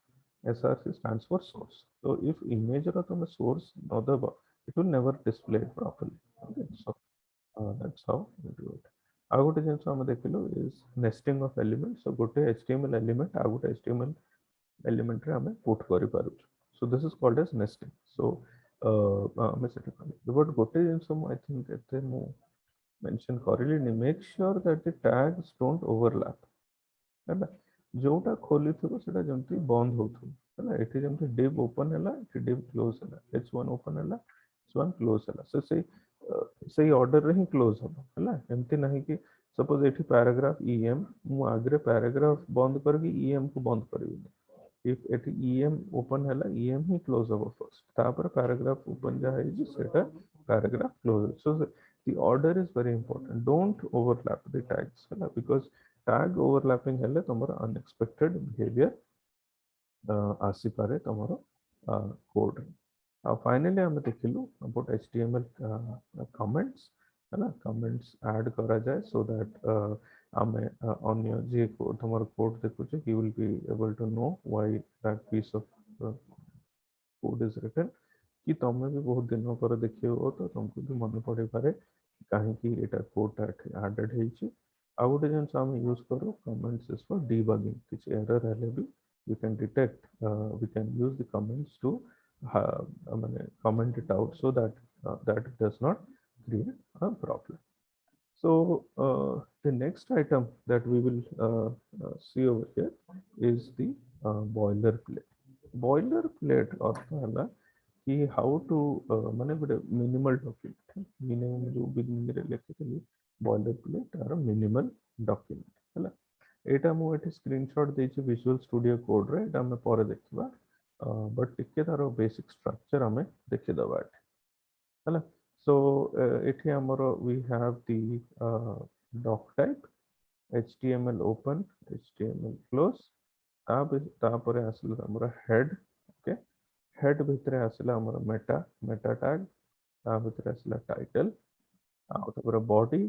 src stands for source so if image ର ତମେ source ନ ଦେବ it will never display it properly okay so that's how we do it ଆଉ ଗୋଟେ ଜିନିଷ ଆମେ ଦେଖିଲୁ is nesting of elements so ଗୋଟେ html element ଆଉ ଗୋଟେ html element ରେ ଆମେ put କରି ପାରୁଛୁ so this is called as nesting so ଆମେ ସେଟା କଲି but ଗୋଟେ ଜିନିଷ ମୁଁ I think ଏତେ ମୁଁ mention କରିଲିନି make sure that the tags don't overlap ହେଲା ଯୋଉଟା ଖୋଲିଥିବ ସେଟା ଯେମିତି ବନ୍ଦ ହଉଥିବ ହେଲା ଏଠି ଯେମିତି div open ହେଲା ଏଠି div close ହେଲା h1 open ହେଲା h1 close ହେଲା so ସେଇ ऑर्डर रे ही क्लोज हो हैला एमती नहीं कि सपोज एठी पैराग्राफ em मु आगरे पैराग्राफ बंद करके em को बंद करबी इफ एठी em ओपन हैला em ही क्लोज हो फर्स्ट तापर पैराग्राफ ओपन जा है जी सेटा paragraph close so the order is very important don't overlap the tags हैला because tag overlapping हेले तमरो unexpected behavior आसी पारे तमरो कोड फाइनली हम देखिलु अबाउट एचटीएमएल कमेंट्स है ना कमेंट्स ऐड करा जाए सो दैट आमे अन्य जे तुमर कोड देखुचे he will be able to know why that piece of code is written कि तमे भी बहुत दिन पर देखियो तो तुमको भी मन पड़े पारे कहीं कि एटा कोड एडेड हेछि आ गोटे जिन हम यूज करू कमेंट्स इज फॉर डीबगिंग किछ एरर हेले भी we can detect we can use the comments to comment it out so that that it does not create a problem. So the next item that we will see over here is the boilerplate. Boilerplate अर्थ है कि how to माने गोटे minimal document minimum जो beginning रे लिखितली boilerplate are minimal document हैला एटा मु एठी स्क्रीनशॉट देछि विजुअल स्टूडियो कोड रे एटा हम परे देखिबा बट टिके तार बेसिक स्ट्रक्चर हमें देखि दबा है सो एठी हमर we have the doc type html open html close तापर आसला हमर हेड ओके हेड भितर आसला हमर मेटा मेटा टैग ता भितर आसला टाइटल आ तापर body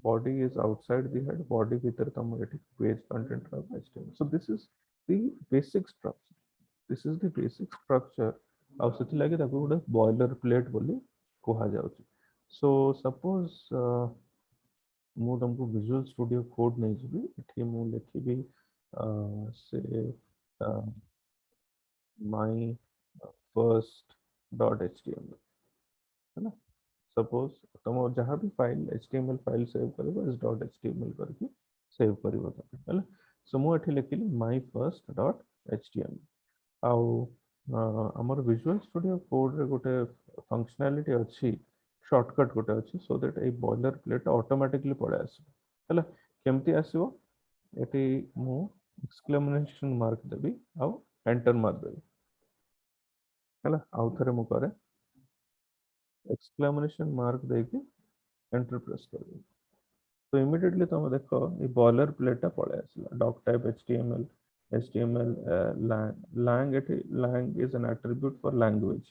body is outside the head body bhitar tamar eti page content ra HTML so this is the basic structure this is the basic structure ଆଉ ସେଥିଲାଗି ତାକୁ ଗୋଟେ boiler plate ବୋଲି କୁହାଯାଉଛି so suppose ମୁଁ ତମକୁ Visual Studio Code ନେଇଯିବି ଏଠି ମୁଁ ଲେଖିବି ସେ my first dot html है ना सपोज तुम जहाँ भी फाइल HTML फाइल सेव करिवो इस डॉट HTML करके सेव करिवो हैला सो मु एठी लिखिली माय फर्स्ट डॉट HTML आउ हमर विजुअल स्टूडियो कोड रे गोटे फंक्शनैलिटी अछि शॉर्टकट गोटे अछि so that A boiler plate automatically पळे आसी हैला केमती आसीबो एठी मु एक्सक्लेमेशन मार्क देबी आउ एंटर मार देबी हैला आउ थरे मु करे एक्सक्लेमेशन मार्क देके एंटर प्रेस कर दो तो इमीडिएटली तुम देखो ये बॉयलर प्लेट पळे आसला doc type HTML lang lang is an attribute for language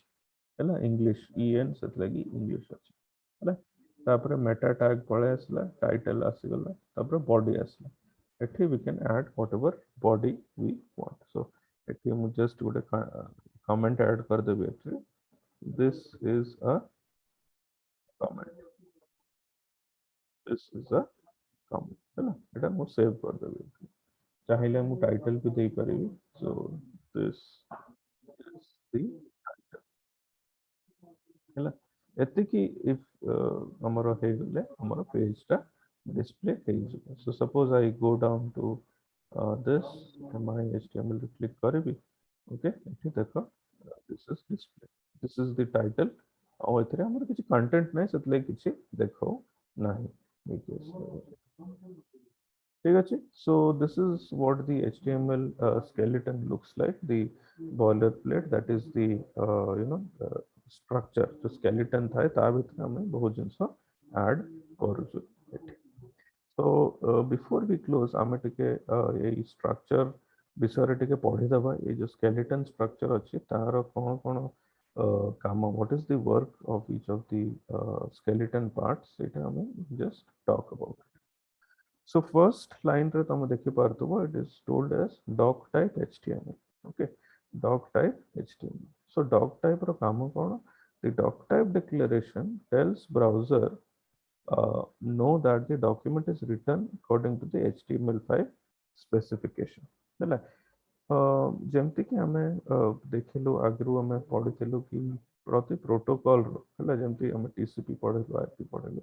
हैला इंग्लिश en सेत लगी इंग्लिश अछि हैला तापर मेटा टैग पळे आसला टाइटल आसी गला तापर बॉडी आसला एठी we can add whatever body we want so एठी मु जस्ट गोटे कमेंट ऐड कर देबे एठी this is a comment this is a comment हैला एटा मु सेव कर देबे चाहिले मु टाइटल भी दे परिबी सो दिस इज द हैला एते कि इफ हमरो हे गले हमरो पेज टा डिस्प्ले हे जिवो so suppose I go down to this my HTML click करबी ओके एठी देखो this is display this is the title और एथरे हमर किछि कंटेंट नै सतले किछि देखो नाही ठीक अछि so this is what the HTML skeleton looks like the boilerplate that is the structure जो skeleton थाए ता भितर हमें बहुत जिंस add करूछु so before we close आमे टिके ए स्ट्रक्चर विषय टिके पढ़ी दबा ये जो skeleton structure अछि तार कोन कोन काम what is the work of each of the skeleton parts एटा हमें just talk about so first line रे तुम देखि पारतबो it is told as doc type HTML okay doc type HTML so doc type रो काम कोन the doc type declaration tells browser know that the document is written according to the HTML5 specification ହେଲା ଯେମିତି କି ଆମେ ଦେଖିଲୁ ଆଗରୁ ଆମେ ପଢିଥିଲୁ କି ପ୍ରତି ପ୍ରୋଟୋକଲ ର ହେଲା ଯେମିତି ଆମେ TCP ପଢିଲୁ IP ପଢିଲୁ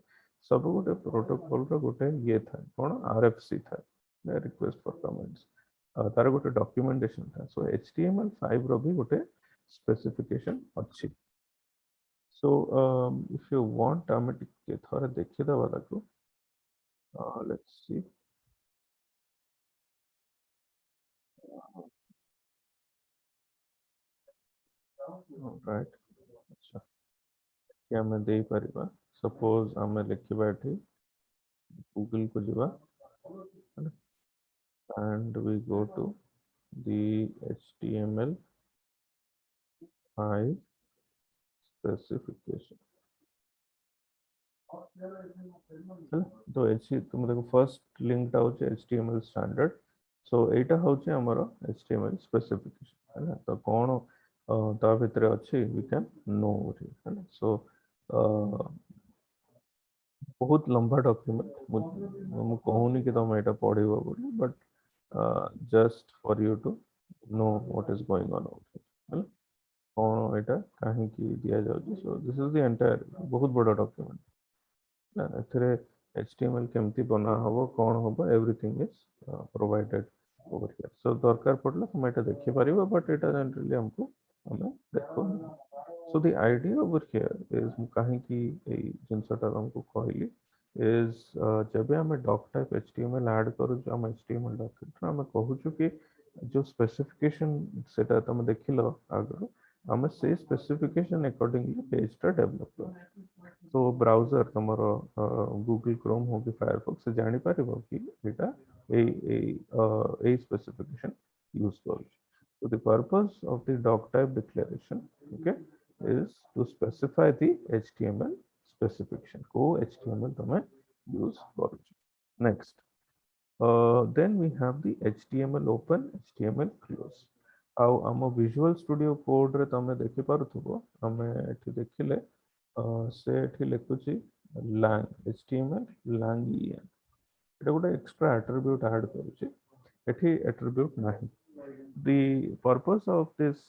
ସବୁ ଗୋଟେ ପ୍ରୋଟୋକଲ ର ଗୋଟେ ଇଏ ଥାଏ କଣ RFC ଥାଏ रिक्वेस्ट फॉर कमेंट्स तार गोटे डॉक्यूमेंटेशन था सो HTML5 रो भी गोटे स्पेसिफिकेशन अछि सो इफ यू वांट हम टिके थोड़ा देखि दबा ताको लेट्स सी राइट अच्छा कि हम दे परिबा सपोज हम लिखिबा एठी गूगल को जिबा and we go to the HTML5 specification तो एची तुम देखो फर्स्ट लिंक टा होचे HTML स्टैंडर्ड सो एटा होचे हमरो HTML स्पेसिफिकेशन है तो कोन ता भितरे अछि वी कैन नो है सो बहुत लंबा डॉक्यूमेंट मु कहूनी कि तुम एटा पढिबो बोली but just for you to know what is going on है कोन एटा काहे की दिया जाउची so this is the entire बहुत बड़ा डॉक्यूमेंट एथरे HTML केमती बना हबो कोन हबो everything is provided over here so दरकार पड़ला हम एटा देखि परिबो बट एटा जनरली हमको हमें देखो so the idea over here is काहे की ए जिंसटा हमको कहली इज जब हमें डॉक टाइप HTML ऐड करू हम HTML डॉक्यूमेंट हम कहू छु कि जो स्पेसिफिकेशन सेटा तुम देखिलो आगरो हमें से स्पेसिफिकेशन अकॉर्डिंगली पेज टा डेवलप कर तो ब्राउजर तुम्हारो गूगल क्रोम हो कि फायरफॉक्स से जानी पारिबो कि एटा ए स्पेसिफिकेशन यूज करूँ. So the purpose of the doc type declaration, okay, is to specify the HTML specification. को HTML तमें use करूँ. Next, then we have the HTML open, HTML close. ଆଉ ଆମ Visual Studio Code रे तमें देखि पारुथबो ଆମେ ଏଠି ଦେଖିଲେ से ଏଠି ଲେଖୁଛି lang HTML lang en ଏଟା ଗୋଟେ extra attribute add କରୁଛି ଏଠି attribute ନାହିଁ. The purpose of this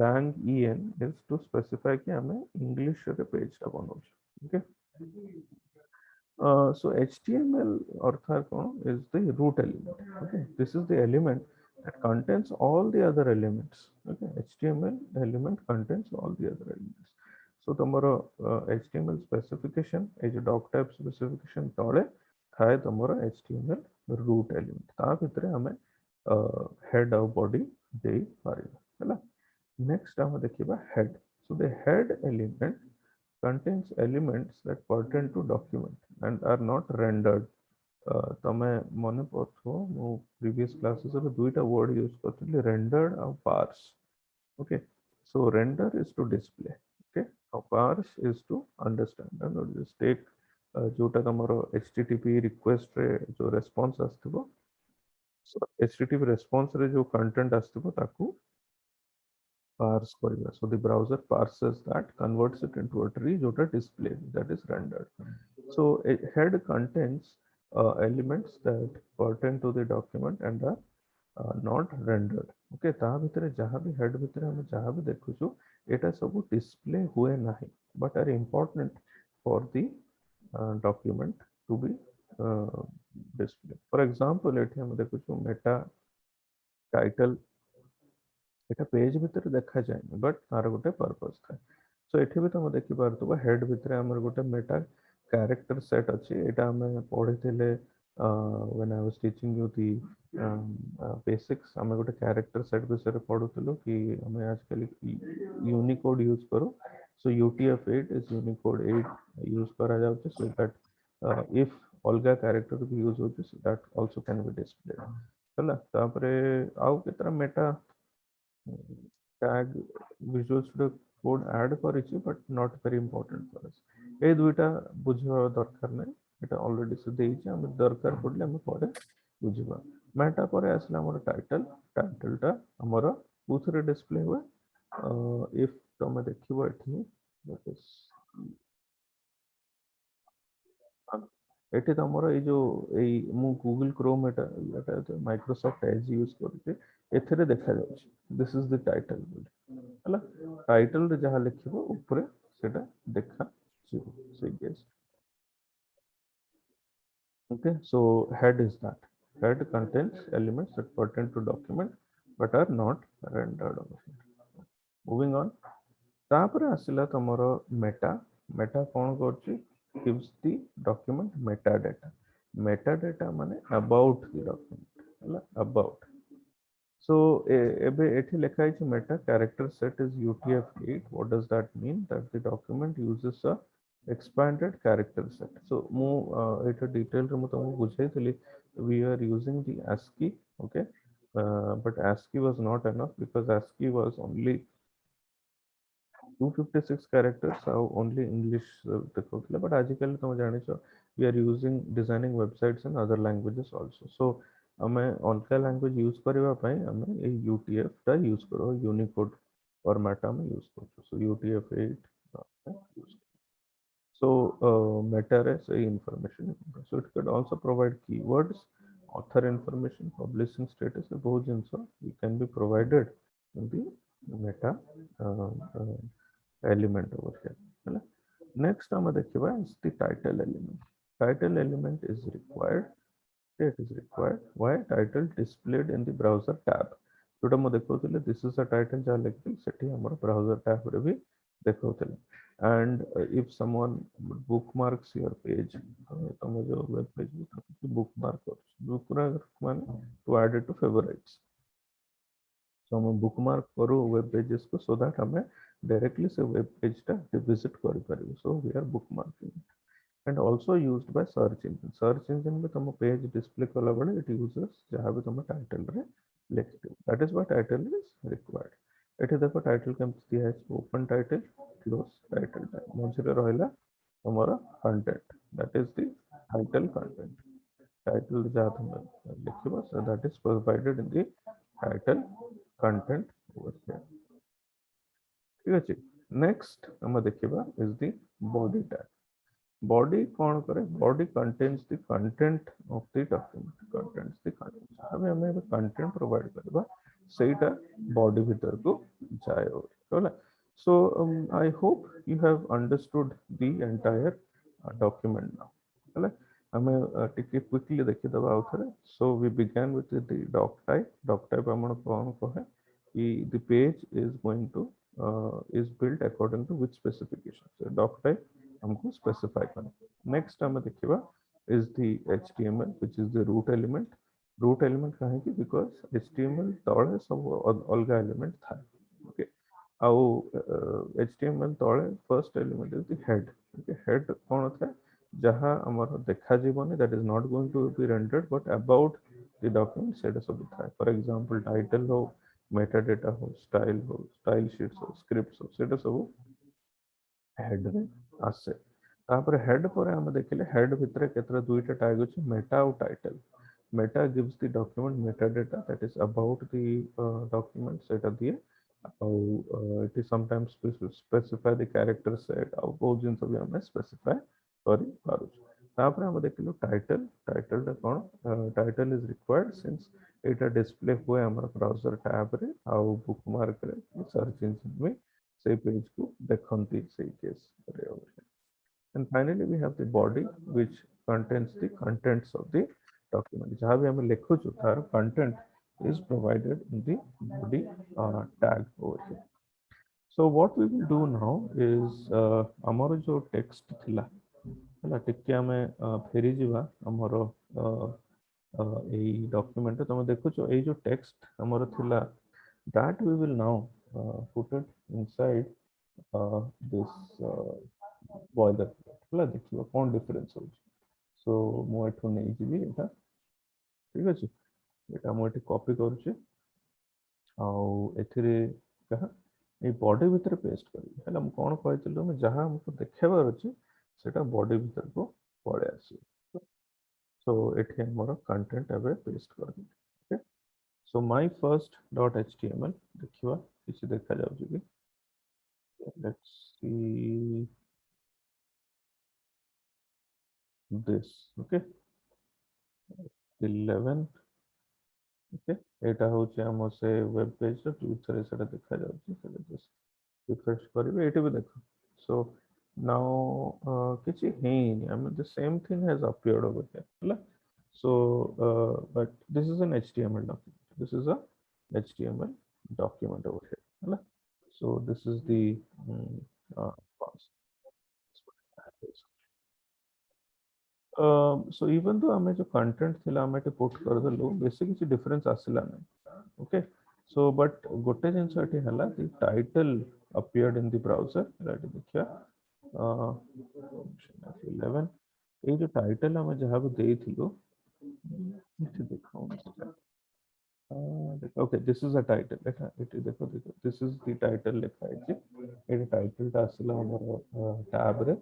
lang en is to specify कि हमें English रे page टा बनाउଛୁ. Okay. So HTML अर्थात कौन is the root element. Okay, this is the element that contains all the other elements. Okay, HTML element contains all the other elements. So तुम्हारा HTML specification is a doc type specification तौले थाए तुम्हारा HTML root element. ता भितरे हमें head और body दे Paribas. हैला. Next हम देखिबा head. So the head element contains elements that pertain to document and are not rendered. तमे मने पथो मु previous classes रे दुईटा word use करथिली rendered और parse. Okay, so render is to display. Okay, now parse is to understand. And just take जोटा तमरो http request रे जो response आस्तबो, so http response रे जो content आस्तबो ताकू parse करिबा. So the browser parses that, converts it into a tree जोटा display, that is rendered. So a head contains elements that pertain to the document and are not rendered. Okay, ता भितरे जहाँ भी head भितरे हम जहाँ भी देखुछु एटा सब display हुए नाही, but are important for the document to be displayed. For example, एठी हम देखुछु meta title এটা पेज भितर देखा जाए बट तार गोटे पर्पस था. सो एठी भी तुम देखि पारतबो हेड भितर हमर गोटे मेटा कैरेक्टर सेट अछि. एटा हम पढिथिले when I was teaching you the basics. हम गोटे कैरेक्टर सेट विषय पढुथिलु कि हम आजकल यूनिकोड यूज करू. सो UTF-8 इज यूनिकोड 8 यूज करा जाउछ सो दैट इफ अलगा कैरेक्टर भी यूज होछ that also can be displayed. हला तापरे आउ केतरा meta tag Visual Studio Code add करिछि but not very important for us. ए दुइटा बुझिबा दरकार नै. एटा ऑलरेडी से देइछि. हम दरकार पड़ले हम परे बुझिबा. मेटा परे आसला हमर टाइटल टा हमर उथरे डिस्प्ले हुए. इफ तमे देखिबो एठी that is एठी तमरो ए जो ए मु गूगल क्रोम एटा माइक्रोसॉफ्ट एज यूज करते एथरे देखा जाउछि. दिस इज द टाइटल हला. टाइटल रे जहा लिखिबो ऊपर सेटा देखा जिवो. So yes. Okay, so head is that. Head contains elements that pertain to document but are not rendered over here. Moving on. तापर आसिला तमरो मेटा. मेटा कोन करछि? gives the document metadata. Metadata माने about the document हला. About. So एबे एठी लिखा है meta character set is UTF-8. What does that mean? That the document uses a expanded character set. So मु एटा detail रे मु तुमको बुझाइतली. We are using the ASCII. Okay, but ASCII was not enough because ASCII was only 256 characters. Only English देखौतले. But आजकल तुम जानिछो we are using designing websites in other languages also. So हमें अलग language use करबा पई हमें ए UTF टा use करो. Unicode format में यूज करो. सो UTF-8 यूज. So meta रे सही information. So it could also provide keywords, author information, publishing status. बहुत जिनस we can be provided in the meta element over here. है. Next हम देखिबा is the title element. Title element is required. It is required. Why? Title displayed in the browser tab. जोटा मु देखौतले this is a title जा लिखि सेठी हमर browser tab रे भी देखौतले. And if someone bookmarks your page, तुम जो web page bookmark bookmark माने to add it to favorites. So हम bookmark करू web pages को so that हमें directly से web page टा visit करि परिबो. So we are bookmarking. And also used by search engine. Search engine में तुम पेज डिस्प्ले कला बड़े it uses जहाँ भी तुम टाइटल रे लिखिथिबा that is what title is required एठी देखो टाइटल केमति दिया है ओपन टाइटल क्लोज टाइटल मझे रहिला हमारा content that is the title content title जहाँ तुम लिखिबा so that is provided in the title content over here ठीक अछि नेक्स्ट हम देखिबा is the body tag body कौन करे body contains the content of the document contents the content हमें हमें कंटेंट प्रोवाइड करबा सेटा बॉडी भीतर को जाए होला so I hope you have understood the entire document now होला हमें टिके क्विकली देखि दबा आउथरे so we begin with the doc type हमन कोन कहे कि the page is going to is built according to which specification so doc type हमको specify करना next हम देखिबा is the html which is the root element काहे कि because html तळे सब अलगा element था okay आउ html तळे first element is the head okay head कोन था जहां हमर देखा जीवनी that is not going to be rendered but about the document सेटा सब था for example title हो metadata हो स्टाइल शीट्स हो स्क्रिप्ट्स हो सेटा सब हेड रे आसे तापर हेड पर हम देखले हेड भितर केतरा दुईटा टैग अछि मेटा और title Meta gives the document metadata that is about the document सेटा दिए it is sometimes specify the character set और बहुत जिन सब हम स्पेसिफाई करि पारू तापर हम देखलो टाइटल टा कोन title is required since Etah display हुए हमर ब्राउजर टैब रे आउ बुकमार्क रे सर्च इंजन में से पेज को देखंती से केस रे and finally we have the body which contains the contents of the document जहाँ भी हमें लिखो जो तार content is provided in the body tag over here so what we will do now is हमर जो text थिला हला टिके हमें फेरी जीवा हमर एई डॉक्यूमेंट तुम देखो एई जो टेक्स्ट हमर थिला that we will now put it inside this boiler हला देखिबा कोन डिफरेंस हो सो मो एठो नै जिबी एटा ठीक अछि एटा मो एठी कॉपी करूची आ एथिरे कहा ए बॉडी भीतर पेस्ट करी हला हम कोन कहैतिलो हम जहां हमको देखेबार अछि सेटा बॉडी भीतर को पळे आसी सो एठी हमर कंटेंट एबे पेस्ट कर दी okay so my first dot HTML देखिबा किछि देखा जाउ कि let's see this okay 11 okay एटा होचे हम से वेब पेज रो टूथरे सेटा देखा जाउ छी सेटा जस्ट रिफ्रेश करिवे एटा भी देखो सो नाउ किछि हे I mean the same thing has appeared over here हला so but this is an html document this is a html document over here hela so this is the uh, so even though हमें जो content थिला हमें टे put कर दलो basic किसी difference आसिला नै ओके सो बट गोटे जिंस एठी हला the title appeared in the browser right देखिया 11 ए जो टाइटल हमें जहां भी देइथिलो इसे देखो okay this is a title देखो this is the title लिखा है ये टाइटल टा आसिला हमर टैब रे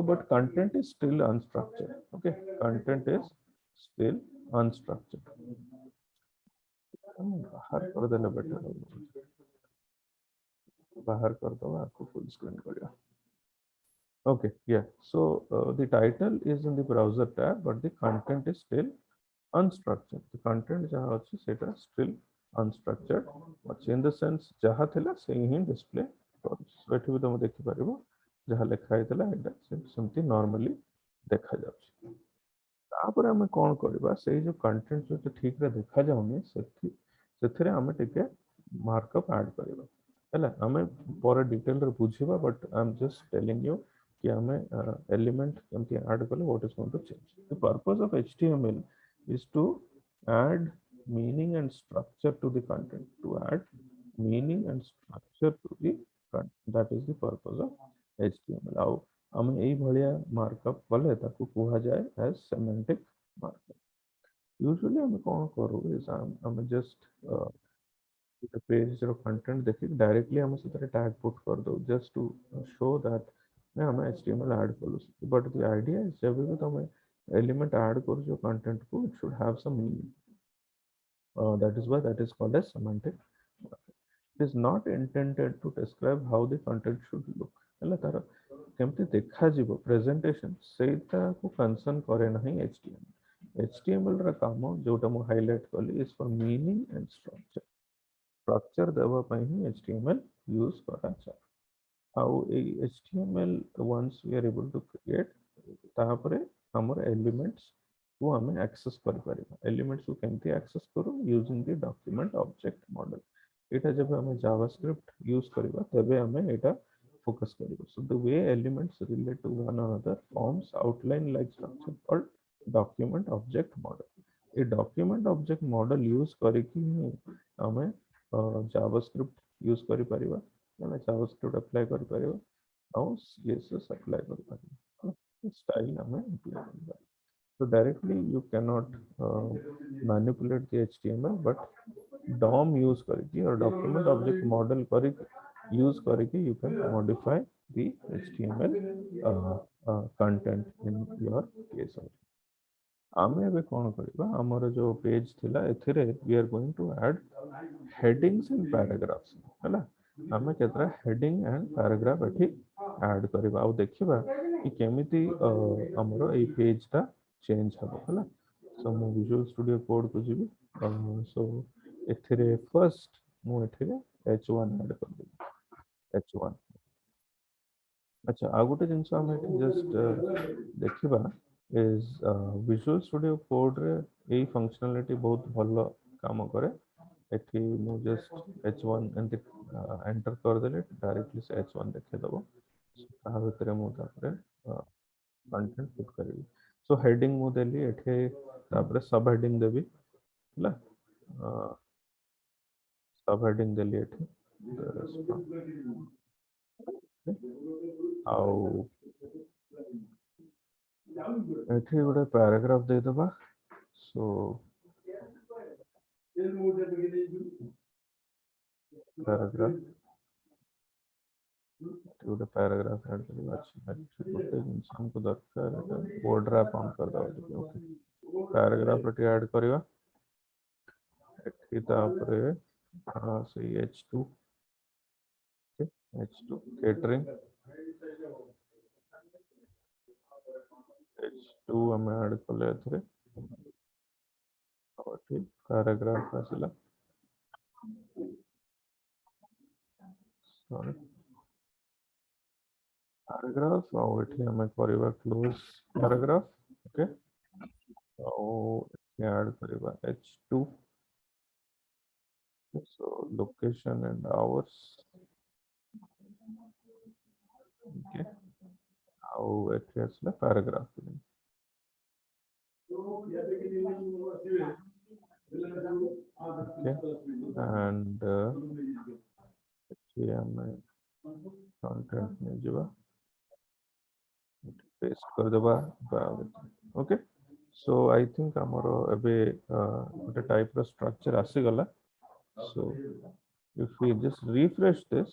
but content is still unstructured okay content is still unstructured बाहर कर देना बेटर बाहर कर दो आपको फुल स्क्रीन करिया okay yeah so the title is in the browser tab but the content is still unstructured the content जहाँ अच्छी सेटा still unstructured अच्छी in the sense जहाँ थिला से ही display करूँ so एठी भी तुम देखि परिबो जहाँ लिखा हैतला एटा सेमती नॉर्मली देखा जाउछि तापर हम कोन करबा से जो कंटेंट जो ठीक रे देखा जाउनी सेथिरे हम टिके मार्कअप ऐड करबा हला हमें पर डिटेल रे बुझिबा but I am just telling you कि हमें एलिमेंट केमती ऐड करले what is going to change the purpose of html is to add meaning and structure to the content to add meaning and structure to the content that is the purpose of html आउ हम एई भलिया markup कले ताको कुहा जाय as semantic markup usually हम कौन करू is हम जस्ट the page ର content देखिक डायरेक्टली हम से टैग पुट कर दो जस्ट टू शो दैट ना हम HTML ऐड करू बट द आइडिया इज जब भी तुम एलिमेंट ऐड करू जो कंटेंट को it should have some meaning that is why that is called as semantic. It is not intended to describe how the content should look. ହେଲା ତାର କେମିତି ଦେଖାଯିବ ପ୍ରେଜେଣ୍ଟେସନ ସେଇଟା କୁ କନସର୍ନ କରେ ନାହିଁ HTML. HTML ର କାମ ଯୋଉଟା ମୁଁ ହାଇଲାଇଟ୍ କଲି is for meaning and structure. Structure ଦେବା ପାଇଁ ହିଁ HTML ୟୁଜ କରାଯାଏ. ଆଉ ଏଇ HTML once we are able to create ତାପରେ ଆମର elements को हमें access କରିପାରିବା elements को केमती access करू using the document object model एटा जब हमें javascript use करबा तबे हमें एटा focus करिबो so the way elements relate to one another forms outline like structure called document object model ये document object model use करके ही हमें javascript use करि परिबा हमें javascript apply करि परिबा और CSS apply करि परिबा style हमें apply करि परिबा. So directly you cannot manipulate the HTML, but DOM use करके और document object model करके use करके you can modify the HTML content in your case. आमे अबे कौन करिबा हमर जो पेज थिला एथिरे we are going to add headings and paragraphs हैला आमे केतरा heading and paragraph एठी ऐड करिबा आ देखिबा कि केमिति हमरो ए पेज ता चेंज हबो हैला सो मु विजुअल स्टूडियो कोड को जिबी सो एथिरे फर्स्ट मु एथिरे h1 ऐड कर देबी h1 अच्छा आ गोटे जिनस हम जस्ट देखिबा is Visual Studio Code रे एई फंक्शनलिटी बहुत भलो काम करे एठी मु जस्ट h1 एंड एंटर कर देले डायरेक्टली से h1 देखे दबो ता भीतर मु तापरे कंटेंट पुट करिवि सो हेडिंग मु देली एठी तापरे सब हेडिंग देबी हला सब हेडिंग देली एठी आउ एठी गोटे पैराग्राफ दे दबा सो पैराग्राफ गोटे पैराग्राफ ऐड करबा अछि गोटे जिंस हमको दरकार बोर्ड रैप ऑन कर दो ओके पैराग्राफ एठी ऐड करबा एठी तापरे से h2 h2 catering h2 हम ऐड कले एथरे और ठीक पैराग्राफ आसिला सॉरी पैराग्राफ और एठी हम करबा क्लोज पैराग्राफ ओके और ऐड करबा h2 so location and hours okay how it is the paragraph okay and content में जब paste कर देबा okay so I think हमरो एबे गोटे टाइप रो स्ट्रक्चर आसी गला so if we just refresh this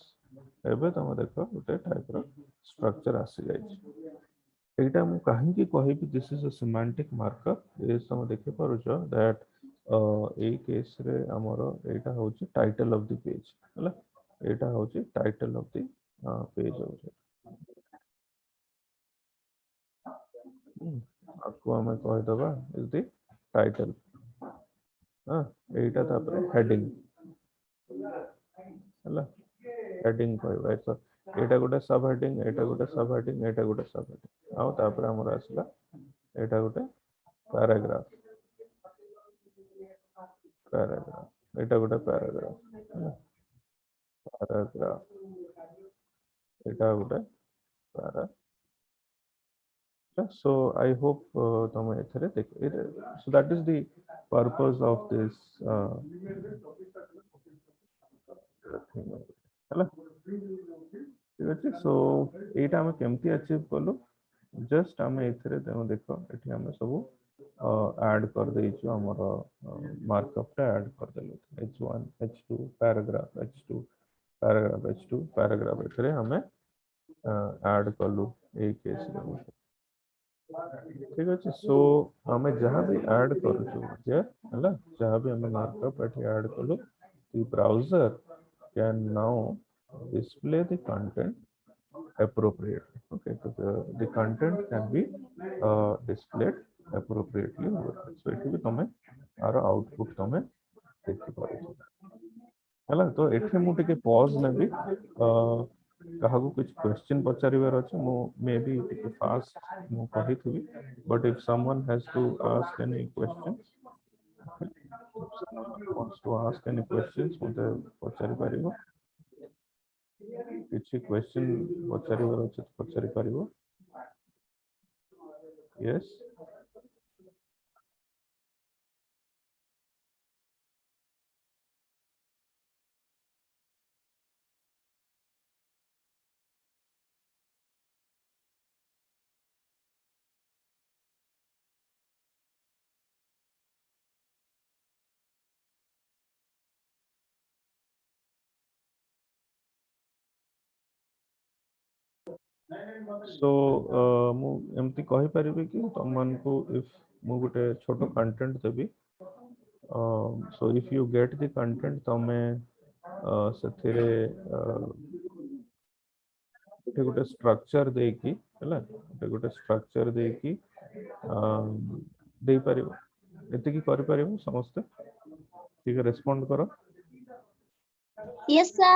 एबे तम देखो गोटे टाइप रो स्ट्रक्चर आसी जाय एटा मु कहीं की कहिबी this is a semantic markup ए सम देखे पारुछ दैट ए केस रे हमरो एटा होची टाइटल ऑफ द पेज हला एटा होची टाइटल ऑफ द पेज होची आपको हमें कह दबा इज द टाइटल हां एटा तापर हेडिंग हला हेडिंग कहबा तो एटा गोटे सब हेडिंग एटा गोटे सब हेडिंग एटा गोटे सब हेडिंग आ तापर हमर आसला एटा गोटे पैराग्राफ पैराग्राफ एटा गोटे पैराग्राफ पैराग्राफ एटा गोटे para so I hope tome ethare dekh so that is the purpose of this thing hala ठीक अछि so एटा हम केमती अचीव कलो जस्ट हम एथरे देखो एठी हम सब ऐड कर देइछु हमर मार्कअप टा ऐड कर देले h1 h2 paragraph h2 paragraph h2 paragraph एथरे हमें ऐड कलु ए केस रे ठीक अछि सो हमें जहां भी ऐड करू जे हला जहां भी हमें मार्कअप एठी ऐड कलु the browser can now display the content appropriately. Okay, so the content can be displayed appropriately over there. So it will come our output come देखि पारे हला तो एठे मु टिके पॉज नेबी काहाकू कुछ क्वेश्चन पचारिबार अछि मु मे बी टिके फास्ट मु कहिथि but if someone has to ask any question wants to ask any questions मते पचारि पारिबो किछि क्वेश्चन पचारिबार अछि पचारि पारिबो यस सो मु एमती कहि परिबे कि तुम मन को इफ मु गुटे छोटो content Devi so if you get the content तमे ସେଥିରେ ଗୋଟେ ଗୋଟେ ଷ୍ଟ୍ରକ୍ଚର ଦେଇକି ହେଲା ଗୋଟେ ଷ୍ଟ୍ରକ୍ଚର ଦେଇକି ଦେଇପାରିବ ଏତିକି କରିପାରିବ ସମସ୍ତେ ଟିକେ ରେସ୍ପଣ୍ଡ କର Yes, sir.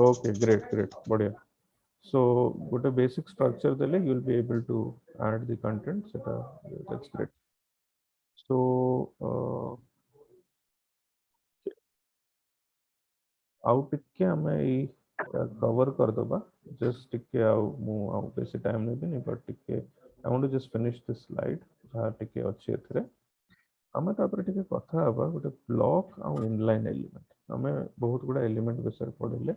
Okay great great बढ़िया so ଗୋଟେ basic structure ଦେଲେ you will be able to add the content ସେଟା that's great so ଆଉ ଟିକେ ଆମେ ଏଇ कवर कर दबा जस्ट टिके आउ बेसी टाइम नेबिनी बट टिके I want to just finish this slide जहाँ टिके अच्छी एथरे आमे तापर टिके कथा हबा गोटे ब्लॉक आ इनलाइन एलिमेंट आमे बहुत गुडा एलिमेंट विषय पढिले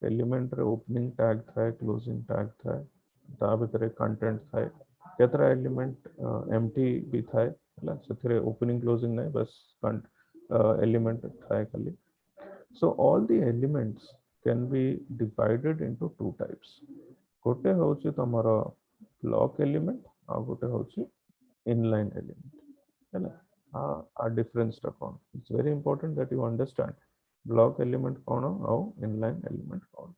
एलिमेंट रे ओपनिंग टैग थाए क्लोजिंग टैग थाए ता भितरे कंटेंट थाए केतरा एलिमेंट एम्प्टी भी थाए हला सेथरे ओपनिंग क्लोजिंग नै बस एलिमेंट थाए खाली so all the elements can be divided into two types गोटे होची तमरो ब्लॉक एलिमेंट आ गोटे होची इनलाइन एलिमेंट हैला आ डिफरेंस टा कोन it's very important that you understand block element कोन और इनलाइन एलिमेंट कोन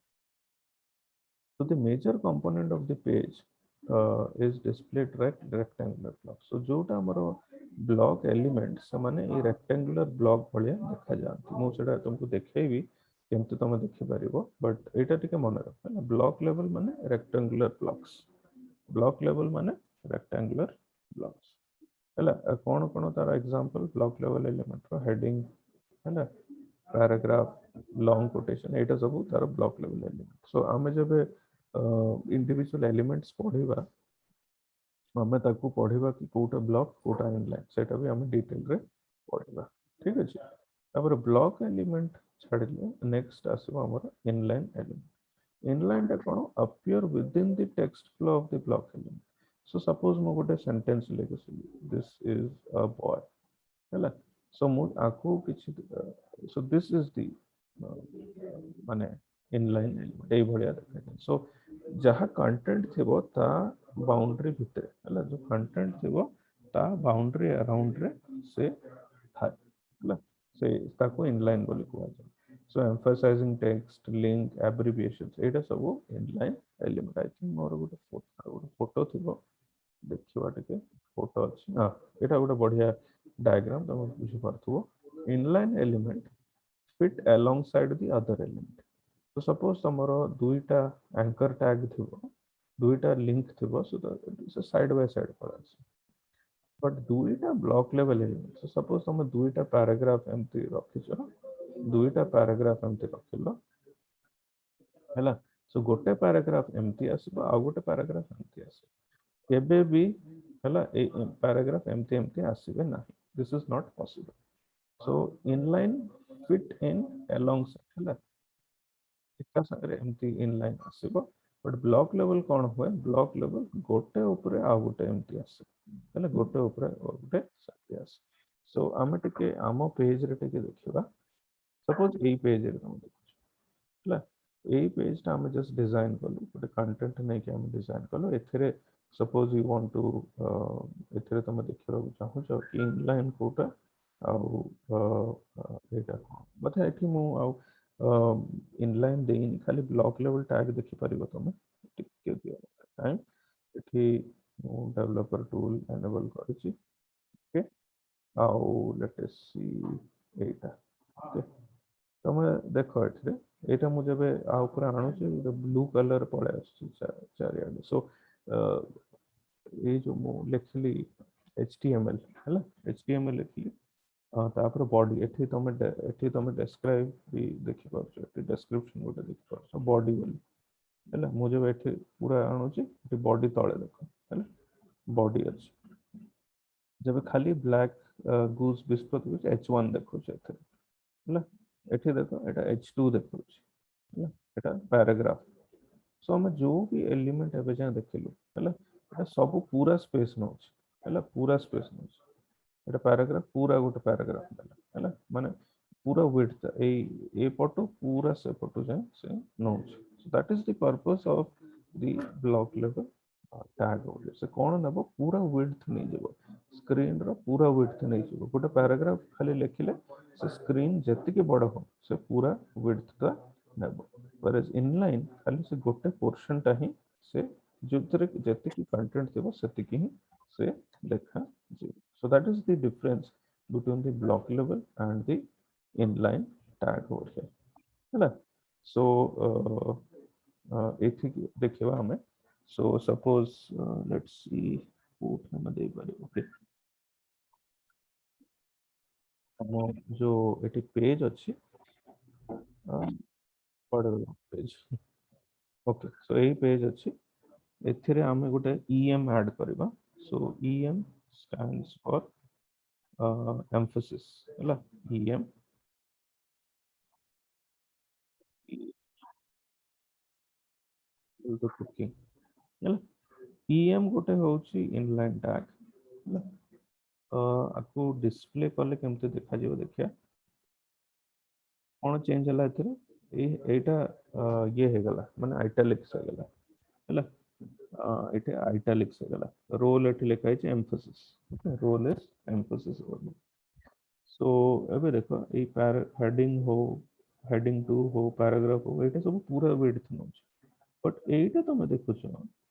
so the major component of the page is displayed rectangular block so जोटा हमरो ब्लॉक एलिमेंट से माने ए रेक्टेंगुलर ब्लॉक भलिया देखा जाती मु सेटा तुमको देखेबी केमते तुम देखि परिबो बट एटा टिके मन रख ना ब्लॉक लेवल माने रेक्टेंगुलर ब्लॉक लेवल माने रेक्टेंगुलर ब्लॉक्स हला कोन कोन तार एग्जांपल ब्लॉक लेवल एलिमेंट रो हेडिंग हला पैराग्राफ लॉन्ग कोटेशन एटा सब तार ब्लॉक लेवल एलिमेंट सो आमे जब इंडिविजुअल एलिमेंट्स पढिबा आमे ताकू पढिबा कि कोटा ब्लॉक कोटा इनलाइन सेटा भी आमे डिटेल रे पढिबा ठीक अछि तापर ब्लॉक एलिमेंट छाडिले नेक्स्ट आसीबो हमर इनलाइन एलिमेंट इनलाइन टा कोन appear within the text flow of the block element so suppose मो गोटे सेंटेंस लिखिसि दिस इज अ बॉय हला सो मु आकू किछि सो दिस इज द माने इनलाइन एलिमेंट ए भलिया देखा सो जहाँ कंटेंट थिबो ता बाउंड्री भितरे हला जो कंटेंट थिबो ता बाउंड्री अराउंड रे से थाए हला से ताको इनलाइन बोली कुआ जाय सो एम्फसाइजिंग टेक्स्ट लिंक एब्रिविएशंस एटा सब inline element I think more गोटे फोटो थिबो देखिबा टिके फोटो अछि हां एटा गोटे बढ़िया डायग्राम तुम बुझि पारथुबो inline element fit alongside the other element so suppose tomorrow दुईटा anchor tag थिबो दुईटा लिंक थिबो so the side by side पड़ास but दुईटा block level element so suppose तुम दुईटा paragraph एमती रखिछो दुईटा paragraph एमती रखिलो हैला so गोटे paragraph एमती आसीबो आ गोटे paragraph एमती आसीबो केबे भी हैला ए paragraph एमती एमती आसीबे नाही this is not possible so inline fit in alongside हैला एका संगे एमती इनलाइन आसीबो बट ब्लॉक लेवल कौन हुए ब्लॉक लेवल गोटे ऊपर आ गोटे एमती आसे है गोटे ऊपर गोटे सेमती आसे सो आम टिके आम पेज रे टिके देखिबा सपोज एई पेज रे तुम देखुछ है एई पेज टा हम जस्ट डिजाइन कलु गोटे कंटेंट नै कि हम डिजाइन कलु एथिरे सपोज यू वांट टू एथिरे तुम देखिबा चाहू छ कि इनलाइन कोटा आउ एटा बट एठी मु आउ इनलाइन देइन खाली ब्लॉक लेवल टैग देखि परिबो तुम टिके दियो टाइम एठी मु डेवलपर टूल एनेबल करिछि ओके आउ लेट अस सी एटा ओके तुम देखो एठरे एटा मु जबे आ ऊपर आणु छी ब्लू कलर पळे आछि चारियाडे सो ये जो मु लिखली HTML हैला HTML लिखली तापर बॉडी एठी तमे डिस्क्राइब भी देखि पाछो एठी डिस्क्रिप्शन गोटे देखि पाछो बॉडी बोली हैला मु जब एठी पूरा आणु छी एठी बॉडी तळे देखो हैला बॉडी अछि जब खाली ब्लैक गूस बिस्कुट कुछ H1 देखो छै एथे हैला एठी देखो एटा H2 देखो छै हैला एटा पैराग्राफ सो हम जो भी एलिमेंट एबे जा देखिलु हैला एटा सब पूरा स्पेस नो छै हैला पूरा स्पेस नो छै एटा पैराग्राफ पूरा गोटे पैराग्राफ देला हैला माने पूरा विड्थ ए पटो पूरा से पटो जाए से नो छै so that is the purpose of the block level tag हो से कोन नबो पूरा विड्थ नै जेबो स्क्रीन रो पूरा विड्थ नै जेबो गोटे पैराग्राफ खाली लिखिले से स्क्रीन जति के बड़ हो से पूरा विड्थ का नेबो whereas inline खाली से गोटे पोर्शन टा ही से जोतरे जति की कंटेंट देबो सति की ही से देखा जे so that is the difference between the block level and the inline tag over here है ना so एथि देखिबा हमें so suppose let's see code हम दे पारे ओके हम जो एटी पेज अछि पढ़ो पेज ओके सो एई पेज अछि एथिरे हम गोटे em ऐड करबा so em stands for emphasis हैला em equal to cooking हैला em गोटे होची इनलाइन टैग हैला आपको डिस्प्ले कले केमते देखा जिवो देखिया कोन चेंज हला एथिरे एटा ये हे गला माने आइटैलिक्स हे गला हैला एटे आइटैलिक्स हे गला रोल एठी लिखा है एम्फोसिस रोल इज एम्फोसिस सो एबे देखो ए हेडिंग हो हेडिंग 2 हो पैराग्राफ हो एटा सब पूरा विड्थ नो बट एटा तुम देखो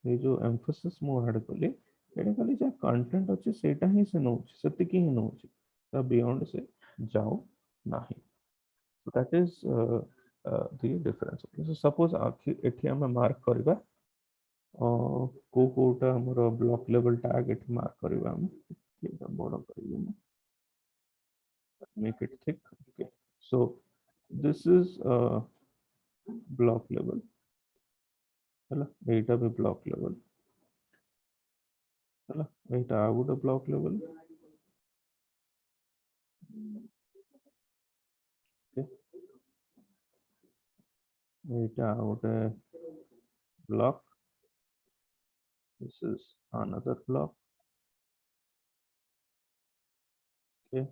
ये जो एम्फोसिस मु ऐड कले एटा खाली जा कंटेंट अछि सेटा ही से नो सेति की ही नो ता बियॉन्ड से जाओ नाही so that is the difference okay so suppose आखि एठी हम मार्क करबा को कोटा हमर ब्लॉक लेवल टैग एठी मार्क करबा हम एटा बड़ करबा make it thick okay so this is block level हैला एटा भी block level हैला एटा आ गोटे block level okay एटा आ गोटे block this is another block okay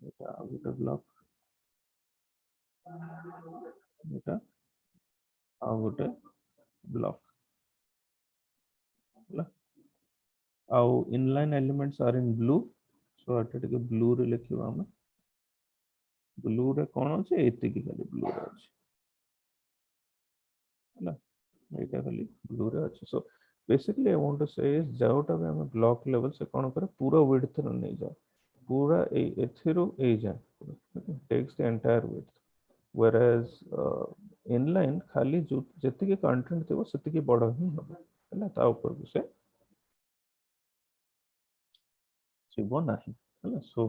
एटा आ गोटे block एटा आ गोटे block हैला आउ inline elements are in blue so एटा टिके blue रे लिखिबा हम blue रे कोन अछि एति की खाली blue रे अछि हैला एटा खाली blue रे अछि so basically I want to say is जोटा भी हम block level से कोन करे पूरा width रे नै जा पूरा एथिरो ए जाए takes the entire width whereas inline खाली जो जति के कंटेंट देबो सति के बड़ ही हो हैला ता ऊपर से जीवो नाही हैला so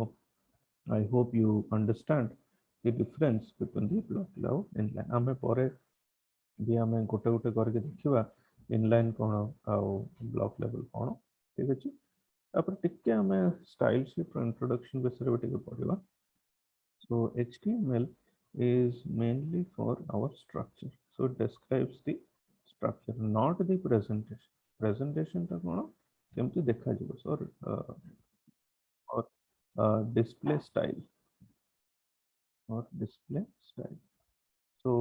I hope you understand the difference between the block level and inline हमें परे भी हमें गोटे गोटे करके देखिबा इनलाइन कोन आउ ब्लॉक लेवल कोन ठीक अछि तापर टिके हमें स्टाइल शीट इंट्रोडक्शन विषय टिके पढिबा so HTML is mainly for our structure so it describes the structure, not the presentation. Presentation टा कौन केमती देखा जिवो सर और display style or display style. So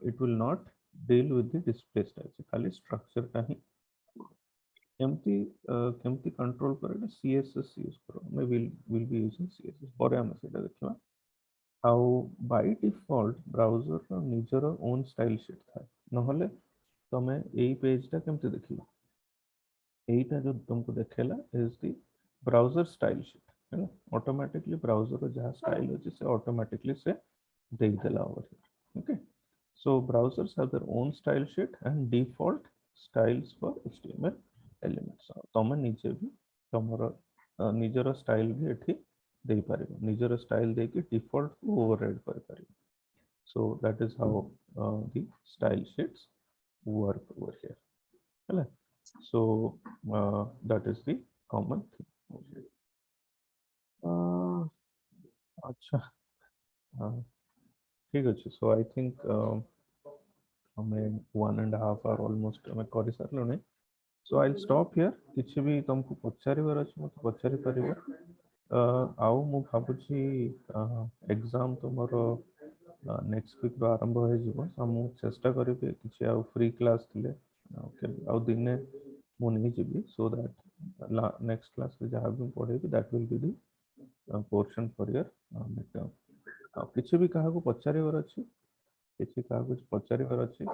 it will not deal with the display style. So खाली structure का ही केमती control करेगा CSS यूज करो. मैं will be using CSS पर हम सेटा देखिबा. How by default browser ର ନିଜର own style sheet ଥାଏ. नहले तमे एई पेज टा केमती देखिबो. एईटा जो तुमको देखेला is the browser style sheet. है ना. ऑटोमेटिकली ब्राउजर रो जहाँ स्टाइल अछि से ऑटोमेटिकली से देख देला over here. Okay. So browsers have their own style sheet and default styles for HTML elements. तमे नीचे भी तमरो निजर स्टाइल भी एठी देई पारिबो. निजर स्टाइल दे के डिफॉल्ट को ओवरराइड कर पारिबो. So that is how the style sheets work over here. Hello. So that is the common thing over here. अच्छा ठीक अच्छे. So I think हमें 1.5 hour almost हमें कर सारे. So I'll stop here. किसी भी तुमको पचारिबार अछि मत पचारि परिबो. आउ मु भाबुछि एग्जाम तुमरो नेक्स्ट वीक आरंभ हो जिवो. मु चेष्टा करिबे किछि आउ फ्री क्लास थिले आउ दिने मु नहीं जिबी so that next class रे जहाँ भी पढ़ेबी that will be the portion for your midterm. किछि भी काहा को पचारिबार अछि किछि काहा को पचारिबार अछि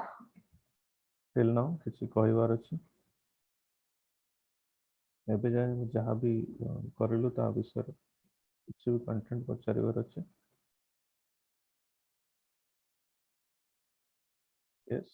till now किछि कहिबार अछि एबे जाए जहाँ भी करलु ता विषय किछि भी कंटेंट पचारिबार अछि. Yes.